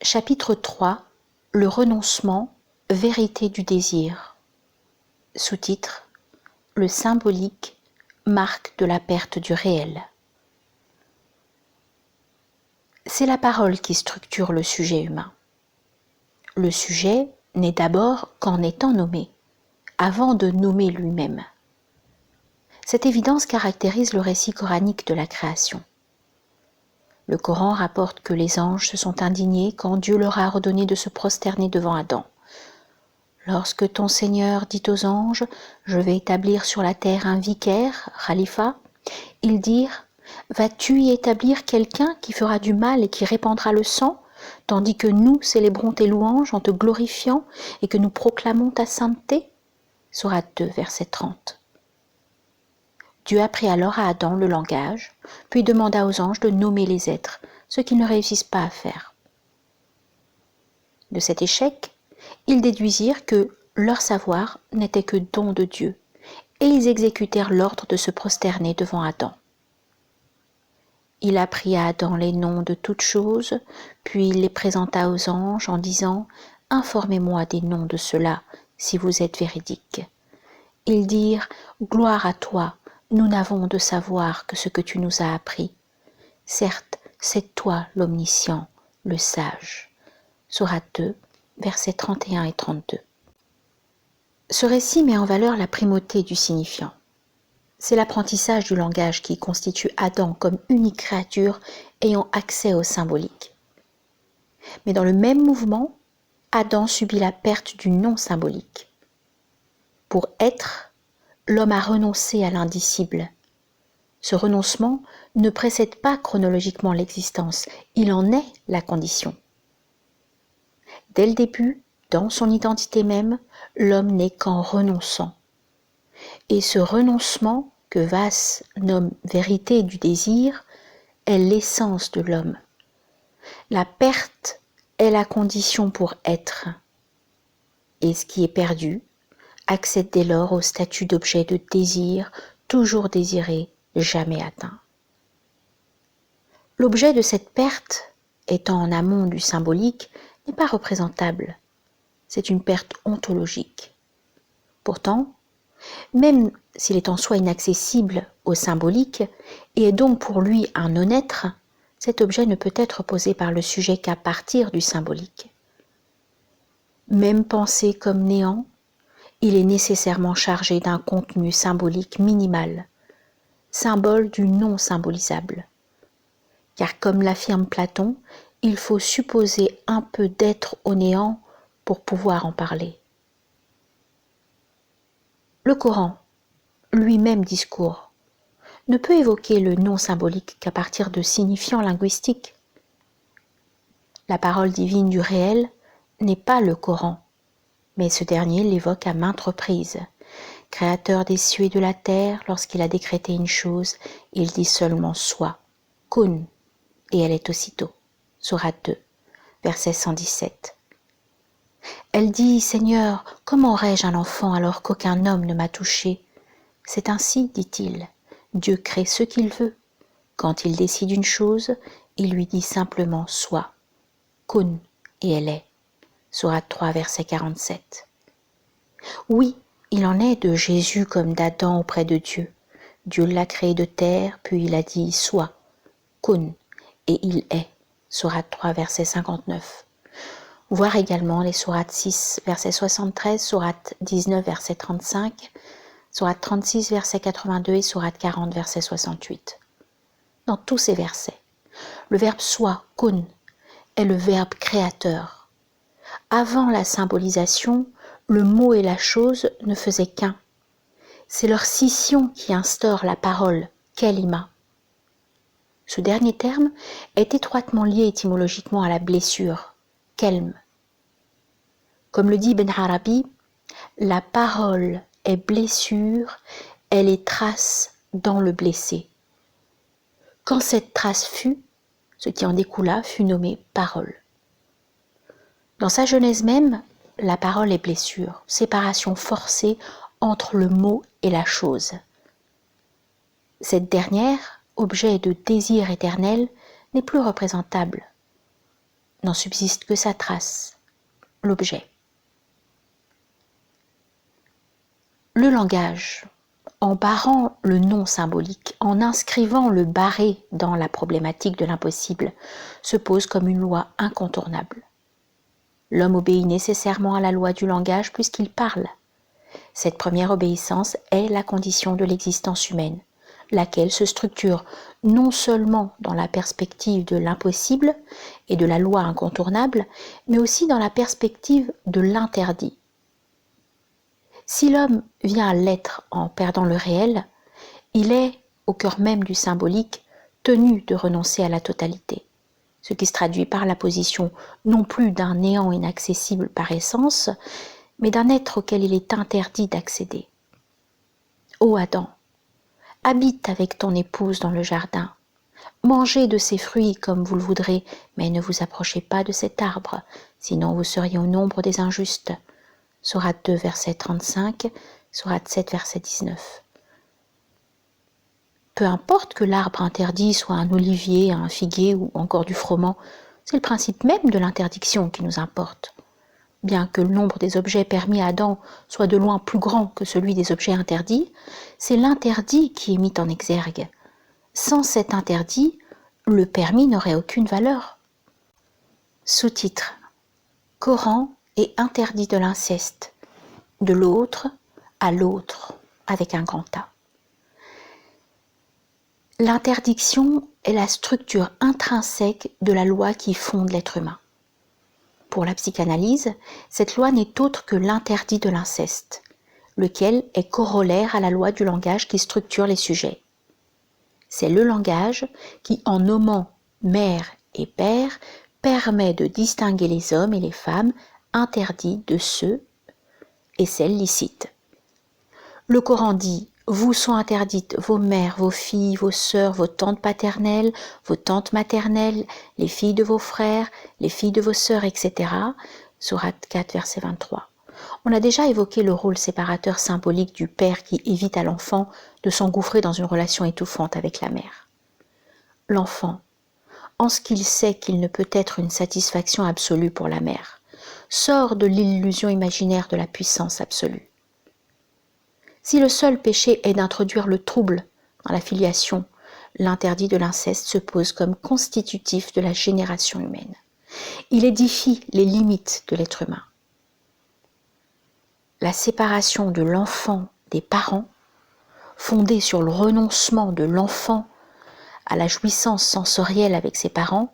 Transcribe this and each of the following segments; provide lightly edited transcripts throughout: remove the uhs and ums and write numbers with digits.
Chapitre 3. Le renoncement, vérité du désir. Sous-titre: Le symbolique, marque de la perte du réel. C'est la parole qui structure le sujet humain. Le sujet n'est d'abord qu'en étant nommé, avant de nommer lui-même. Cette évidence caractérise le récit coranique de la création. Le Coran rapporte que les anges se sont indignés quand Dieu leur a ordonné de se prosterner devant Adam. Lorsque ton Seigneur dit aux anges « Je vais établir sur la terre un vicaire, khalifa », ils dirent « Vas-tu y établir quelqu'un qui fera du mal et qui répandra le sang, tandis que nous célébrons tes louanges en te glorifiant et que nous proclamons ta sainteté » Sourate 2, verset 30. Dieu apprit alors à Adam le langage, puis demanda aux anges de nommer les êtres, ce qu'ils ne réussissent pas à faire. De cet échec, ils déduisirent que leur savoir n'était que don de Dieu, et ils exécutèrent l'ordre de se prosterner devant Adam. Il apprit à Adam les noms de toutes choses, puis il les présenta aux anges en disant « Informez-moi des noms de ceux-là, si vous êtes véridiques. » Ils dirent « Gloire à toi, nous n'avons de savoir que ce que tu nous as appris. Certes, c'est toi l'omniscient, le sage. » Sourate 2, versets 31 et 32. Ce récit met en valeur la primauté du signifiant. C'est l'apprentissage du langage qui constitue Adam comme unique créature ayant accès au symbolique. Mais dans le même mouvement, Adam subit la perte du non symbolique. Pour être, l'homme a renoncé à l'indicible. Ce renoncement ne précède pas chronologiquement l'existence, il en est la condition. Dès le début, dans son identité même, l'homme n'est qu'en renonçant. Et ce renoncement, que Vasse nomme vérité du désir, est l'essence de l'homme. La perte est la condition pour être. Et ce qui est perdu accède dès lors au statut d'objet de désir, toujours désiré, jamais atteint. L'objet de cette perte, étant en amont du symbolique, n'est pas représentable. C'est une perte ontologique. Pourtant, même s'il est en soi inaccessible au symbolique et est donc pour lui un non-être, cet objet ne peut être posé par le sujet qu'à partir du symbolique. Même pensé comme néant, il est nécessairement chargé d'un contenu symbolique minimal, symbole du non symbolisable. Car comme l'affirme Platon, il faut supposer un peu d'être au néant pour pouvoir en parler. Le Coran, lui-même discours, ne peut évoquer le non symbolique qu'à partir de signifiants linguistiques. La parole divine du réel n'est pas le Coran, mais ce dernier l'évoque à maintes reprises. Créateur des cieux et de la terre, lorsqu'il a décrété une chose, il dit seulement « soit »,« kun », et elle est aussitôt. Sourate 2, verset 117. Elle dit « Seigneur, comment aurais-je un enfant alors qu'aucun homme ne m'a touché ?» C'est ainsi, dit-il, Dieu crée ce qu'il veut. Quand il décide une chose, il lui dit simplement « soit »,« kun » et elle est. Sourate 3, verset 47. Oui, il en est de Jésus comme d'Adam auprès de Dieu. Dieu l'a créé de terre, puis il a dit « soit »,« kun » et il est. Sourate 3, verset 59. Voir également les sourates 6, verset 73, sourate 19, verset 35, sourate 36, verset 82 et sourate 40, verset 68. Dans tous ces versets, le verbe « soit » kun est le verbe créateur. Avant la symbolisation, le mot et la chose ne faisaient qu'un. C'est leur scission qui instaure la parole, kalima. Ce dernier terme est étroitement lié étymologiquement à la blessure, kelm. Comme le dit Ibn Arabi, la parole est blessure, elle est trace dans le blessé. Quand cette trace fut, ce qui en découla fut nommé parole. Dans sa genèse même, la parole est blessure, séparation forcée entre le mot et la chose. Cette dernière, objet de désir éternel, n'est plus représentable. n'en subsiste que sa trace, l'objet. Le langage, en barrant le non symbolique, en inscrivant le barré dans la problématique de l'impossible, se pose comme une loi incontournable. L'homme obéit nécessairement à la loi du langage puisqu'il parle. Cette première obéissance est la condition de l'existence humaine, laquelle se structure non seulement dans la perspective de l'impossible et de la loi incontournable, mais aussi dans la perspective de l'interdit. Si l'homme vient à l'être en perdant le réel, il est, au cœur même du symbolique, tenu de renoncer à la totalité, ce qui se traduit par la position non plus d'un néant inaccessible par essence, mais d'un être auquel il est interdit d'accéder. Ô Adam, habite avec ton épouse dans le jardin, mangez de ses fruits comme vous le voudrez, mais ne vous approchez pas de cet arbre, sinon vous seriez au nombre des injustes. Sourate 2, verset 35, Sourate 7, verset 19. Peu importe que l'arbre interdit soit un olivier, un figuier ou encore du froment, c'est le principe même de l'interdiction qui nous importe. Bien que le nombre des objets permis à Adam soit de loin plus grand que celui des objets interdits, c'est l'interdit qui est mis en exergue. Sans cet interdit, le permis n'aurait aucune valeur. Sous-titre: Coran et interdit de l'inceste, de l'autre à l'autre, avec un grand A. L'interdiction est la structure intrinsèque de la loi qui fonde l'être humain. Pour la psychanalyse, cette loi n'est autre que l'interdit de l'inceste, lequel est corollaire à la loi du langage qui structure les sujets. C'est le langage qui, en nommant mère et père, permet de distinguer les hommes et les femmes interdits de ceux et celles licites. Le Coran dit: vous sont interdites vos mères, vos filles, vos sœurs, vos tantes paternelles, vos tantes maternelles, les filles de vos frères, les filles de vos sœurs, etc. Sourate 4, verset 23. On a déjà évoqué le rôle séparateur symbolique du père qui évite à l'enfant de s'engouffrer dans une relation étouffante avec la mère. L'enfant, en ce qu'il sait qu'il ne peut être une satisfaction absolue pour la mère, sort de l'illusion imaginaire de la puissance absolue. Si le seul péché est d'introduire le trouble dans la filiation, l'interdit de l'inceste se pose comme constitutif de la génération humaine. Il édifie les limites de l'être humain. La séparation de l'enfant des parents, fondée sur le renoncement de l'enfant à la jouissance sensorielle avec ses parents,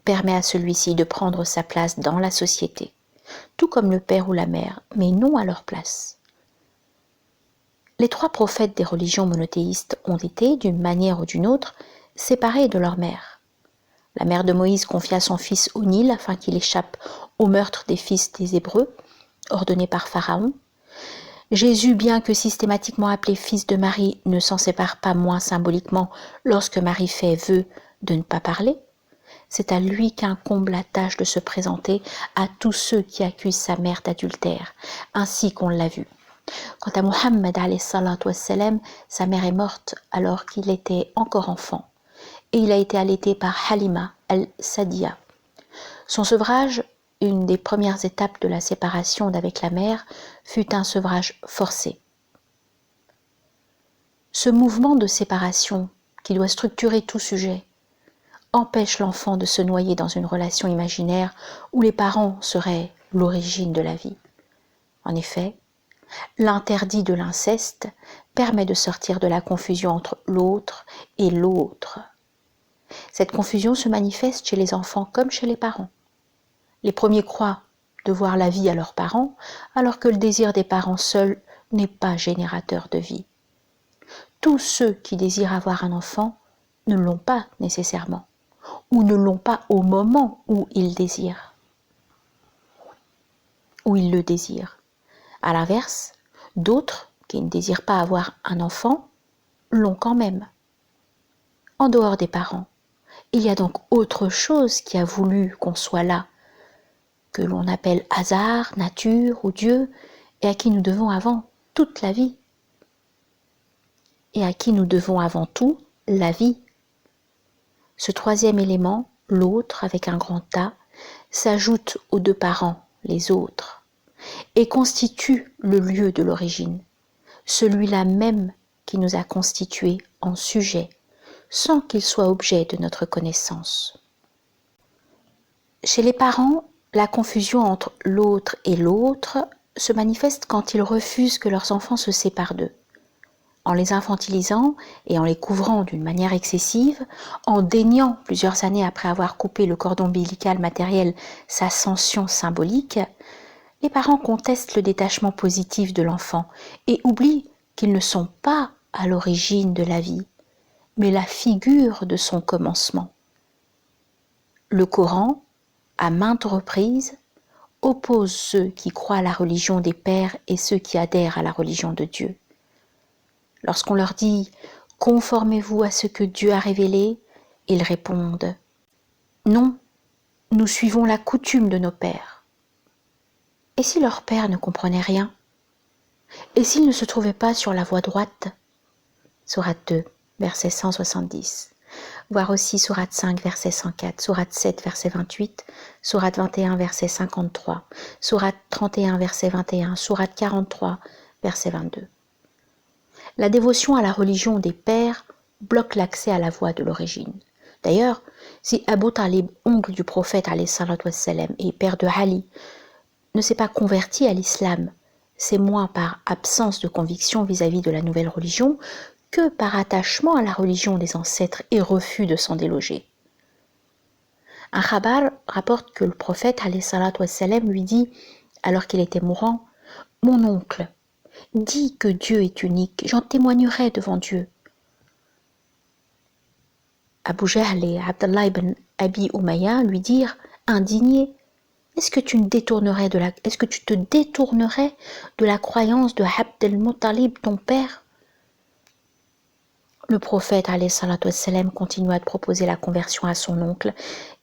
permet à celui-ci de prendre sa place dans la société, tout comme le père ou la mère, mais non à leur place. Les trois prophètes des religions monothéistes ont été, d'une manière ou d'une autre, séparés de leur mère. La mère de Moïse confia son fils au Nil afin qu'il échappe au meurtre des fils des Hébreux, ordonné par Pharaon. Jésus, bien que systématiquement appelé fils de Marie, ne s'en sépare pas moins symboliquement lorsque Marie fait vœu de ne pas parler. C'est à lui qu'incombe la tâche de se présenter à tous ceux qui accusent sa mère d'adultère, ainsi qu'on l'a vu. Quant à Mohammed, sa mère est morte alors qu'il était encore enfant, et il a été allaité par Halima al-Sadiya. Son sevrage, une des premières étapes de la séparation d'avec la mère, fut un sevrage forcé. Ce mouvement de séparation, qui doit structurer tout sujet, empêche l'enfant de se noyer dans une relation imaginaire où les parents seraient l'origine de la vie. En effet, l'interdit de l'inceste permet de sortir de la confusion entre l'autre et l'autre. Cette confusion se manifeste chez les enfants comme chez les parents. Les premiers croient devoir la vie à leurs parents, alors que le désir des parents seuls n'est pas générateur de vie. Tous ceux qui désirent avoir un enfant ne l'ont pas nécessairement, ou ne l'ont pas au moment où ils désirent, où ils le désirent. À l'inverse, d'autres qui ne désirent pas avoir un enfant l'ont quand même. En dehors des parents, il y a donc autre chose qui a voulu qu'on soit là, que l'on appelle hasard, nature ou Dieu, et à qui nous devons avant toute la vie. Et à qui nous devons avant tout la vie. Ce troisième élément, l'autre avec un grand A, s'ajoutent aux deux parents, les autres, et constituent le lieu de l'origine, celui-là même qui nous a constitués en sujet, sans qu'il soit objet de notre connaissance. Chez les parents, la confusion entre l'autre et l'autre se manifeste quand ils refusent que leurs enfants se séparent d'eux. En les infantilisant et en les couvrant d'une manière excessive, en déniant plusieurs années après avoir coupé le cordon ombilical matériel sa sanction symbolique, les parents contestent le détachement positif de l'enfant et oublient qu'ils ne sont pas à l'origine de la vie, mais la figure de son commencement. Le Coran, à maintes reprises, oppose ceux qui croient à la religion des pères et ceux qui adhèrent à la religion de Dieu. Lorsqu'on leur dit « Conformez-vous à ce que Dieu a révélé », ils répondent « Non, nous suivons la coutume de nos pères ». Et si leurs pères ne comprenaient rien? Et s'ils ne se trouvaient pas sur la voie droite? Sourate 2, verset 170. Voir aussi Sourate 5, verset 104, Sourate 7, verset 28, Sourate 21, verset 53, Sourate 31, verset 21, Sourate 43, verset 22. La dévotion à la religion des pères bloque l'accès à la voie de l'origine. D'ailleurs, si Abu Talib, oncle du prophète alayhi salatu wassalam et père de Ali, ne s'est pas converti à l'islam, c'est moins par absence de conviction vis-à-vis de la nouvelle religion que par attachement à la religion des ancêtres et refus de s'en déloger. Un khabar rapporte que le prophète alayhi salatu wassalam lui dit, alors qu'il était mourant, « Mon oncle, dis que Dieu est unique, j'en témoignerai devant Dieu. » Abu Jahl et Abdallah ibn Abi Umayya lui dirent, indignés, « Est-ce que tu te détournerais de la croyance de Abd al-Muttalib, ton père ?» Le prophète alayhi salatu wassalam continua de proposer la conversion à son oncle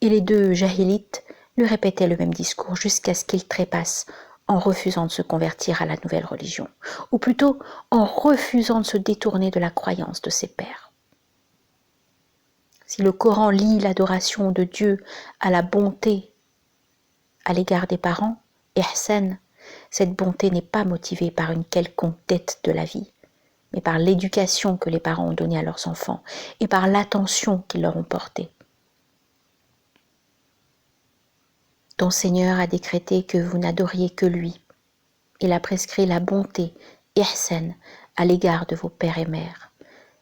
et les deux jahilites lui répétaient le même discours jusqu'à ce qu'il trépasse en refusant de se convertir à la nouvelle religion, ou plutôt en refusant de se détourner de la croyance de ses pères. Si le Coran lie l'adoration de Dieu à la bonté à l'égard des parents, ihsan, cette bonté n'est pas motivée par une quelconque dette de la vie, mais par l'éducation que les parents ont donnée à leurs enfants et par l'attention qu'ils leur ont portée. Ton Seigneur a décrété que vous n'adoriez que lui. Il a prescrit la bonté, ihsan, à l'égard de vos pères et mères.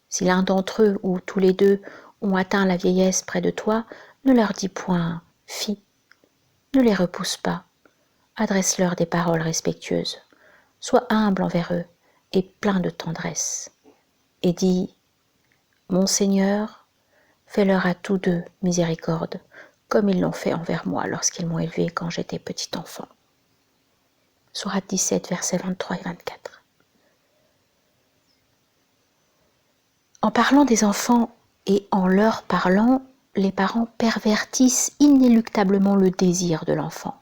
Si l'un d'entre eux ou tous les deux ont atteint la vieillesse près de toi, ne leur dis point « fi ». Ne les repousse pas. Adresse-leur des paroles respectueuses. Sois humble envers eux et plein de tendresse. Et dis « Mon Seigneur, fais-leur à tous deux miséricorde, comme ils l'ont fait envers moi lorsqu'ils m'ont élevé quand j'étais petit enfant. » Sourate 17, versets 23 et 24. En parlant des enfants et en leur parlant, les parents pervertissent inéluctablement le désir de l'enfant,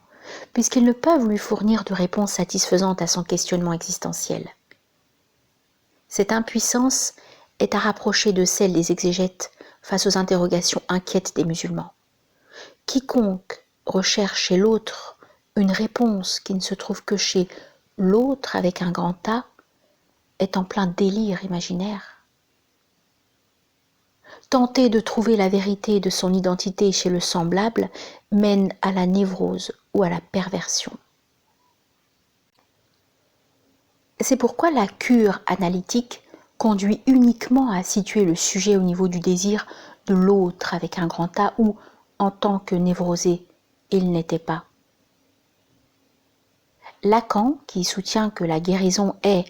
puisqu'ils ne peuvent lui fournir de réponse satisfaisante à son questionnement existentiel. Cette impuissance est à rapprocher de celle des exégètes face aux interrogations inquiètes des musulmans. Quiconque recherche chez l'autre une réponse qui ne se trouve que chez l'autre avec un grand A est en plein délire imaginaire. Tenter de trouver la vérité de son identité chez le semblable mène à la névrose ou à la perversion. C'est pourquoi la cure analytique conduit uniquement à situer le sujet au niveau du désir de l'autre avec un grand A où, en tant que névrosé, il n'était pas. Lacan, qui soutient que la guérison est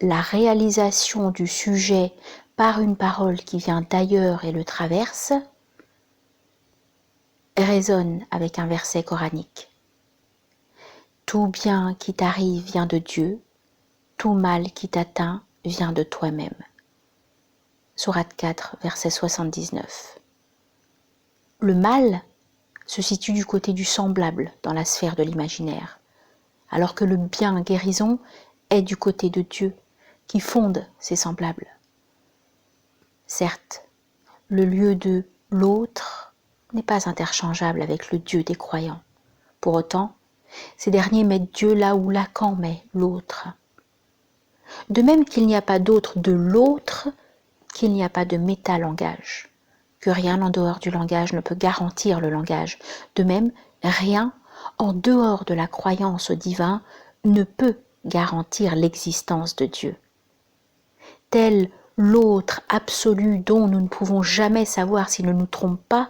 la réalisation du sujet par une parole qui vient d'ailleurs et le traverse, raisonne avec un verset coranique. Tout bien qui t'arrive vient de Dieu, tout mal qui t'atteint vient de toi-même. Sourate 4, verset 79. Le mal se situe du côté du semblable dans la sphère de l'imaginaire, alors que le bien guérison est du côté de Dieu, qui fonde ses semblables. Certes, le lieu de l'autre n'est pas interchangeable avec le Dieu des croyants. Pour autant, ces derniers mettent Dieu là où Lacan met l'autre. De même qu'il n'y a pas d'autre de l'autre, qu'il n'y a pas de métalangage, que rien en dehors du langage ne peut garantir le langage. De même, rien en dehors de la croyance au divin ne peut garantir l'existence de Dieu. Tel l'autre absolu dont nous ne pouvons jamais savoir s'il ne nous trompe pas,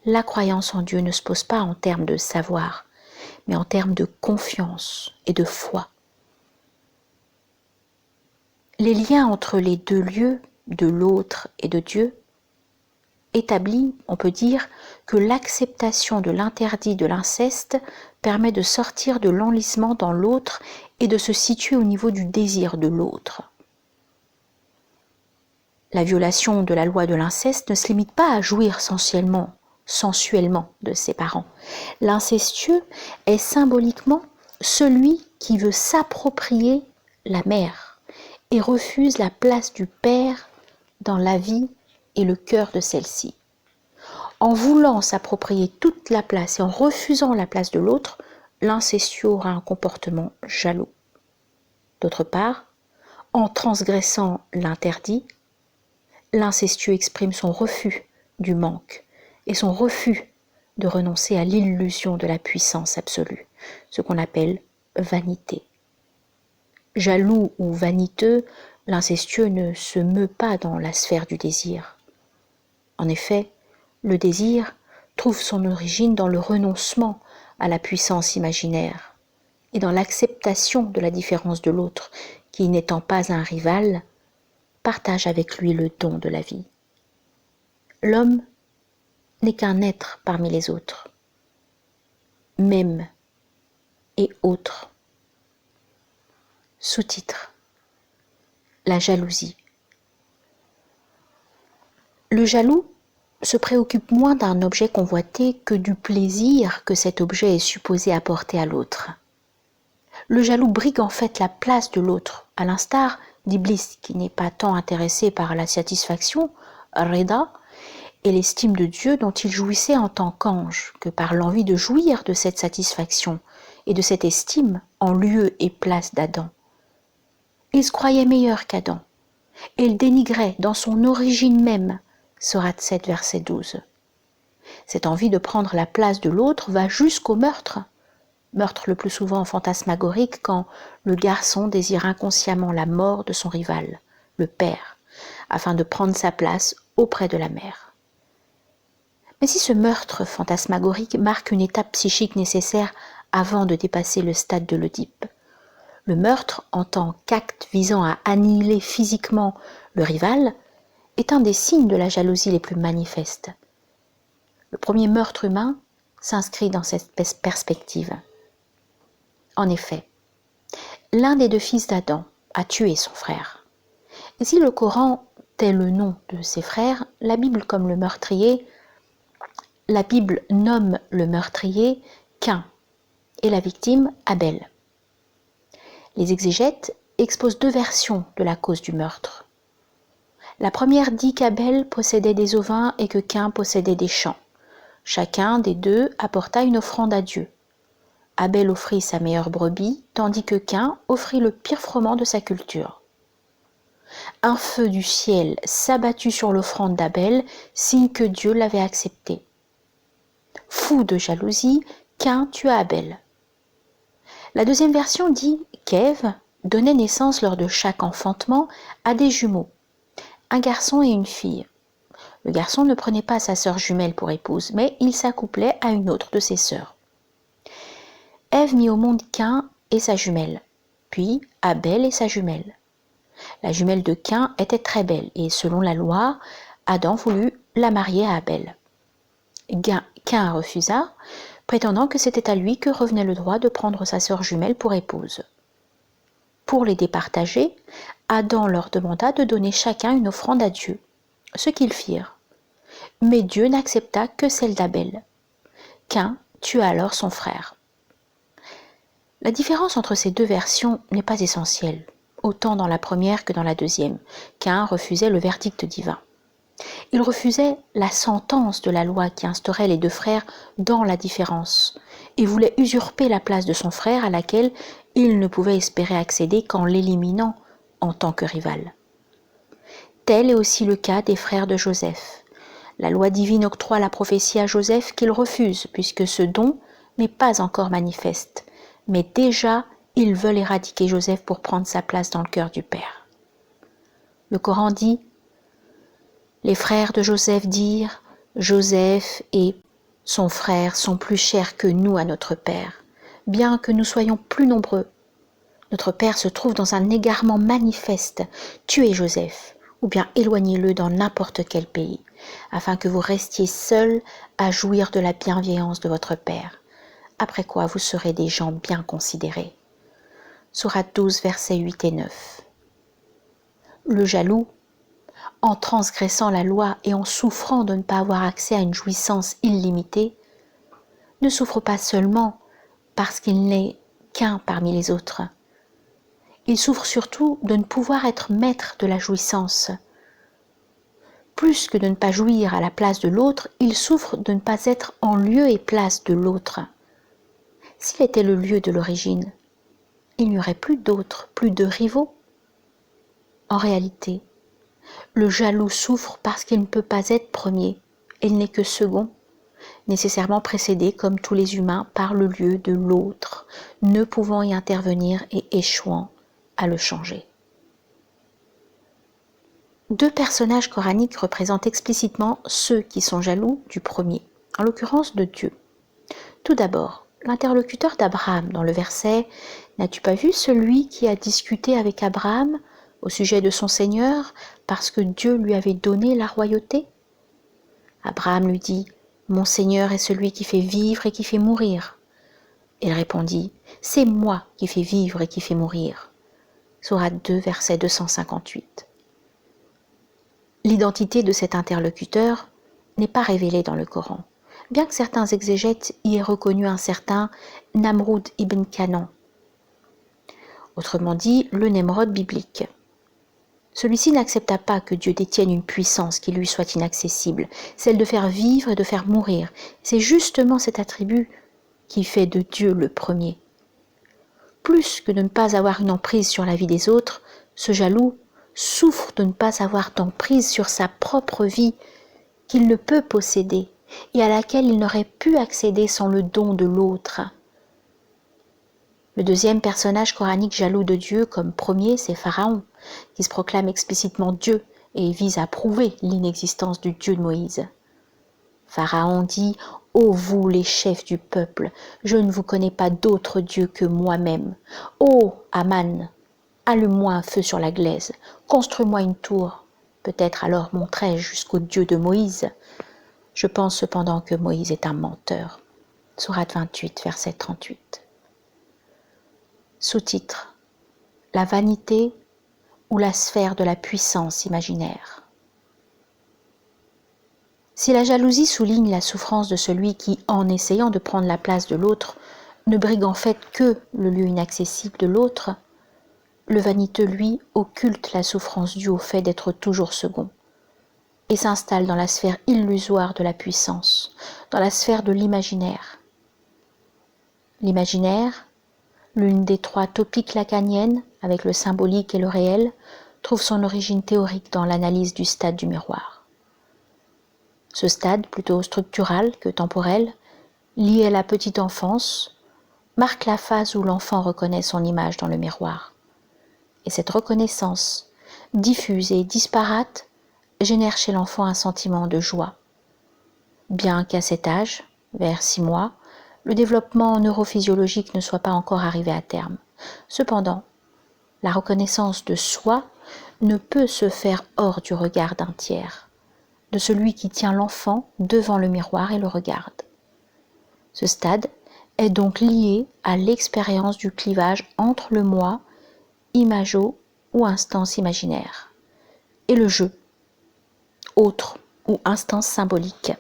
la croyance en Dieu ne se pose pas en termes de savoir, mais en termes de confiance et de foi. Les liens entre les deux lieux, de l'autre et de Dieu, établit, on peut dire, que l'acceptation de l'interdit de l'inceste permet de sortir de l'enlisement dans l'autre et de se situer au niveau du désir de l'autre. La violation de la loi de l'inceste ne se limite pas à jouir sensuellement de ses parents. L'incestueux est symboliquement celui qui veut s'approprier la mère et refuse la place du père dans la vie et le cœur de celle-ci. En voulant s'approprier toute la place et en refusant la place de l'autre, l'incestueux aura un comportement jaloux. D'autre part, en transgressant l'interdit, l'incestueux exprime son refus du manque et son refus de renoncer à l'illusion de la puissance absolue, ce qu'on appelle vanité. Jaloux ou vaniteux, l'incestueux ne se meut pas dans la sphère du désir. En effet, le désir trouve son origine dans le renoncement à la puissance imaginaire et dans l'acceptation de la différence de l'autre, qui, n'étant pas un rival, partage avec lui le don de la vie. L'homme n'est qu'un être parmi les autres, même et autre. Sous-titre: la jalousie. Le jaloux se préoccupe moins d'un objet convoité que du plaisir que cet objet est supposé apporter à l'autre. Le jaloux brigue en fait la place de l'autre, à l'instar d'Iblis qui n'est pas tant intéressé par la satisfaction, Reda, et l'estime de Dieu dont il jouissait en tant qu'ange, que par l'envie de jouir de cette satisfaction et de cette estime en lieu et place d'Adam. Il se croyait meilleur qu'Adam, et il dénigrait dans son origine même, Sourate 7, verset 12. Cette envie de prendre la place de l'autre va jusqu'au meurtre le plus souvent fantasmagorique quand le garçon désire inconsciemment la mort de son rival, le père, afin de prendre sa place auprès de la mère. Mais si ce meurtre fantasmagorique marque une étape psychique nécessaire avant de dépasser le stade de l'Oedipe, le meurtre, en tant qu'acte visant à annihiler physiquement le rival, est un des signes de la jalousie les plus manifestes. Le premier meurtre humain s'inscrit dans cette perspective. En effet, l'un des deux fils d'Adam a tué son frère. Et si le Coran tait le nom de ses frères, la Bible nomme le meurtrier Caïn et la victime Abel. Les exégètes exposent deux versions de la cause du meurtre. La première dit qu'Abel possédait des ovins et que Caïn possédait des champs. Chacun des deux apporta une offrande à Dieu. Abel offrit sa meilleure brebis, tandis que Caïn offrit le pire froment de sa culture. Un feu du ciel s'abattit sur l'offrande d'Abel, signe que Dieu l'avait acceptée. Fou de jalousie, Caïn tua Abel. La deuxième version dit qu'Ève donnait naissance lors de chaque enfantement à des jumeaux, un garçon et une fille. Le garçon ne prenait pas sa sœur jumelle pour épouse, mais il s'accouplait à une autre de ses sœurs. Ève mit au monde Caïn et sa jumelle, puis Abel et sa jumelle. La jumelle de Caïn était très belle et, selon la loi, Adam voulut la marier à Abel. Caïn refusa, prétendant que c'était à lui que revenait le droit de prendre sa sœur jumelle pour épouse. Pour les départager, Adam leur demanda de donner chacun une offrande à Dieu, ce qu'ils firent. Mais Dieu n'accepta que celle d'Abel. Caïn tua alors son frère. La différence entre ces deux versions n'est pas essentielle, autant dans la première que dans la deuxième. Caïn refusait le verdict divin. Il refusait la sentence de la loi qui instaurait les deux frères dans la différence et voulait usurper la place de son frère à laquelle il ne pouvait espérer accéder qu'en l'éliminant en tant que rival. Tel est aussi le cas des frères de Joseph. La loi divine octroie la prophétie à Joseph qu'il refuse puisque ce don n'est pas encore manifeste, mais déjà ils veulent éradiquer Joseph pour prendre sa place dans le cœur du Père. Le Coran dit: les frères de Joseph dirent: Joseph et son frère sont plus chers que nous à notre Père, bien que nous soyons plus nombreux. Notre Père se trouve dans un égarement manifeste. Tuez Joseph, ou bien éloignez-le dans n'importe quel pays, afin que vous restiez seuls à jouir de la bienveillance de votre Père, après quoi vous serez des gens bien considérés. Sourate 12, versets 8 et 9. Le jaloux, en transgressant la loi et en souffrant de ne pas avoir accès à une jouissance illimitée, ne souffre pas seulement parce qu'il n'est qu'un parmi les autres. Il souffre surtout de ne pouvoir être maître de la jouissance. Plus que de ne pas jouir à la place de l'autre, il souffre de ne pas être en lieu et place de l'autre. S'il était le lieu de l'origine, il n'y aurait plus d'autres, plus de rivaux. En réalité, le jaloux souffre parce qu'il ne peut pas être premier, il n'est que second, nécessairement précédé comme tous les humains par le lieu de l'autre, ne pouvant y intervenir et échouant à le changer. Deux personnages coraniques représentent explicitement ceux qui sont jaloux du premier, en l'occurrence de Dieu. Tout d'abord, l'interlocuteur d'Abraham dans le verset « N'as-tu pas vu celui qui a discuté avec Abraham au sujet de son Seigneur parce que Dieu lui avait donné la royauté ?» Abraham lui dit « Mon Seigneur est celui qui fait vivre et qui fait mourir. » Il répondit « C'est moi qui fais vivre et qui fais mourir. » Sourate 2, verset 258. L'identité de cet interlocuteur n'est pas révélée dans le Coran, bien que certains exégètes y aient reconnu un certain Namrud ibn Canaan, autrement dit le Nemrod biblique. Celui-ci n'accepta pas que Dieu détienne une puissance qui lui soit inaccessible, celle de faire vivre et de faire mourir. C'est justement cet attribut qui fait de Dieu le premier. Plus que de ne pas avoir une emprise sur la vie des autres, ce jaloux souffre de ne pas avoir d'emprise sur sa propre vie qu'il ne peut posséder et à laquelle il n'aurait pu accéder sans le don de l'autre. Le deuxième personnage coranique jaloux de Dieu comme premier, c'est Pharaon, qui se proclame explicitement Dieu et vise à prouver l'inexistence du Dieu de Moïse. Pharaon dit « Ô vous les chefs du peuple, je ne vous connais pas d'autre Dieu que moi-même. Ô Aman, allume-moi un feu sur la glaise, construis-moi une tour. Peut-être alors monterai-je jusqu'au Dieu de Moïse. Je pense cependant que Moïse est un menteur. » Sourate 28, verset 38. Sous-titre: La vanité ou la sphère de la puissance imaginaire. Si la jalousie souligne la souffrance de celui qui, en essayant de prendre la place de l'autre, ne brigue en fait que le lieu inaccessible de l'autre, le vaniteux, lui, occulte la souffrance due au fait d'être toujours second et s'installe dans la sphère illusoire de la puissance, dans la sphère de l'imaginaire. L'imaginaire, l'une des trois topiques lacaniennes, avec le symbolique et le réel, trouve son origine théorique dans l'analyse du stade du miroir. Ce stade, plutôt structural que temporel, lié à la petite enfance, marque la phase où l'enfant reconnaît son image dans le miroir. Et cette reconnaissance, diffuse et disparate, génère chez l'enfant un sentiment de joie. Bien qu'à cet âge, vers 6 mois, le développement neurophysiologique ne soit pas encore arrivé à terme. Cependant, la reconnaissance de soi ne peut se faire hors du regard d'un tiers, de celui qui tient l'enfant devant le miroir et le regarde. Ce stade est donc lié à l'expérience du clivage entre le moi, imago ou instance imaginaire, et le je, autre ou instance symbolique.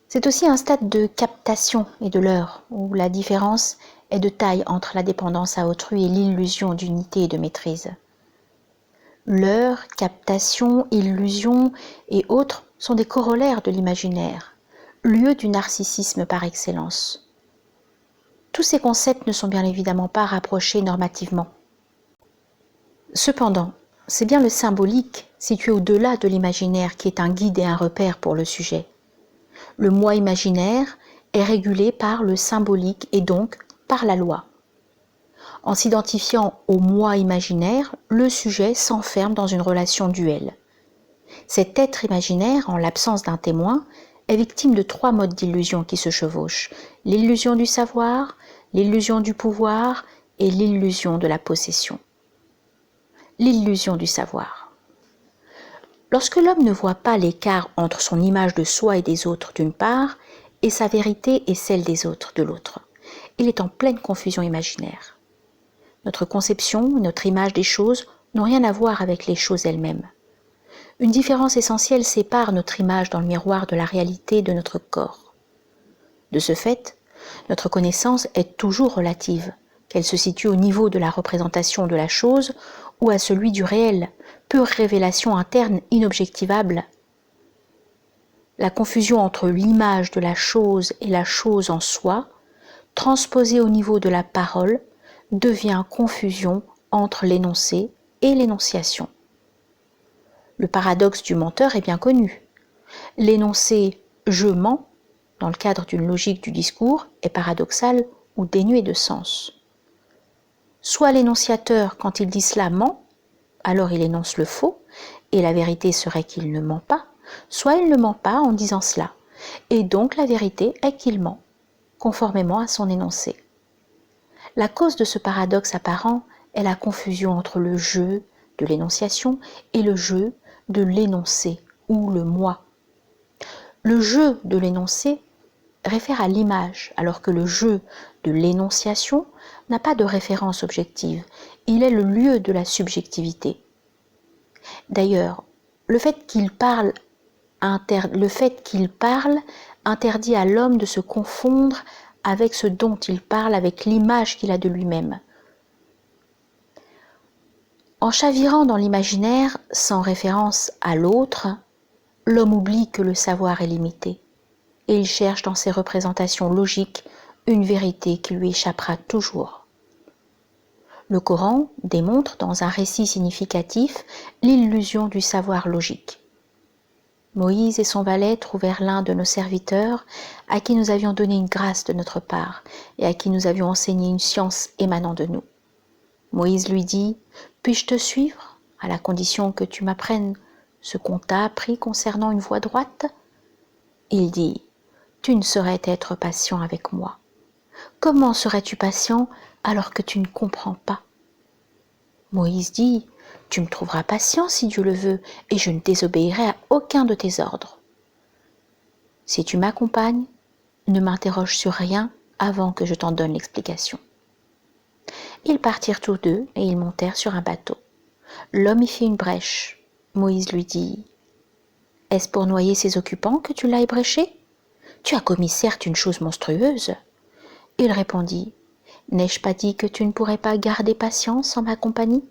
C'est aussi un stade de captation et de leurre, où la différence est de taille entre la dépendance à autrui et l'illusion d'unité et de maîtrise. Leurre, captation, illusion et autres sont des corollaires de l'imaginaire, lieu du narcissisme par excellence. Tous ces concepts ne sont bien évidemment pas rapprochés normativement. Cependant, c'est bien le symbolique, situé au-delà de l'imaginaire, qui est un guide et un repère pour le sujet. Le moi imaginaire est régulé par le symbolique et donc par la loi. En s'identifiant au moi imaginaire, le sujet s'enferme dans une relation duelle. Cet être imaginaire, en l'absence d'un témoin, est victime de 3 modes d'illusion qui se chevauchent: l'illusion du savoir, l'illusion du pouvoir et l'illusion de la possession. L'illusion du savoir. Lorsque l'homme ne voit pas l'écart entre son image de soi et des autres d'une part, et sa vérité et celle des autres de l'autre, il est en pleine confusion imaginaire. Notre conception, notre image des choses n'ont rien à voir avec les choses elles-mêmes. Une différence essentielle sépare notre image dans le miroir de la réalité de notre corps. De ce fait, notre connaissance est toujours relative, qu'elle se situe au niveau de la représentation de la chose ou à celui du réel, pure révélation interne inobjectivable. La confusion entre l'image de la chose et la chose en soi, transposée au niveau de la parole, devient confusion entre l'énoncé et l'énonciation. Le paradoxe du menteur est bien connu. L'énoncé « je mens » dans le cadre d'une logique du discours est paradoxal ou dénué de sens. Soit l'énonciateur, quand il dit cela, ment, alors il énonce le faux, et la vérité serait qu'il ne ment pas, soit il ne ment pas en disant cela, et donc la vérité est qu'il ment, conformément à son énoncé. La cause de ce paradoxe apparent est la confusion entre le « je » de l'énonciation et le « je » de l'énoncé, ou le « moi ». Le « je » de l'énoncé réfère à l'image, alors que le « je » de l'énonciation n'a pas de référence objective, il est le lieu de la subjectivité. D'ailleurs, le fait qu'il parle interdit à l'homme de se confondre avec ce dont il parle, avec l'image qu'il a de lui-même. En chavirant dans l'imaginaire, sans référence à l'autre, l'homme oublie que le savoir est limité, et il cherche dans ses représentations logiques une vérité qui lui échappera toujours. Le Coran démontre dans un récit significatif l'illusion du savoir logique. Moïse et son valet trouvèrent l'un de nos serviteurs à qui nous avions donné une grâce de notre part et à qui nous avions enseigné une science émanant de nous. Moïse lui dit : « Puis-je te suivre, à la condition que tu m'apprennes ce qu'on t'a appris concernant une voie droite ?» Il dit : « Tu ne saurais être patient avec moi. Comment serais-tu patient alors que tu ne comprends pas ?» Moïse dit : « Tu me trouveras patient si Dieu le veut, et je ne désobéirai à aucun de tes ordres. Si tu m'accompagnes, ne m'interroge sur rien avant que je t'en donne l'explication. » Ils partirent tous deux et ils montèrent sur un bateau. L'homme y fit une brèche. Moïse lui dit : « Est-ce pour noyer ses occupants que tu l'as ébréché ? Tu as commis certes une chose monstrueuse. » Il répondit : « N'ai-je pas dit que tu ne pourrais pas garder patience en ma compagnie ? »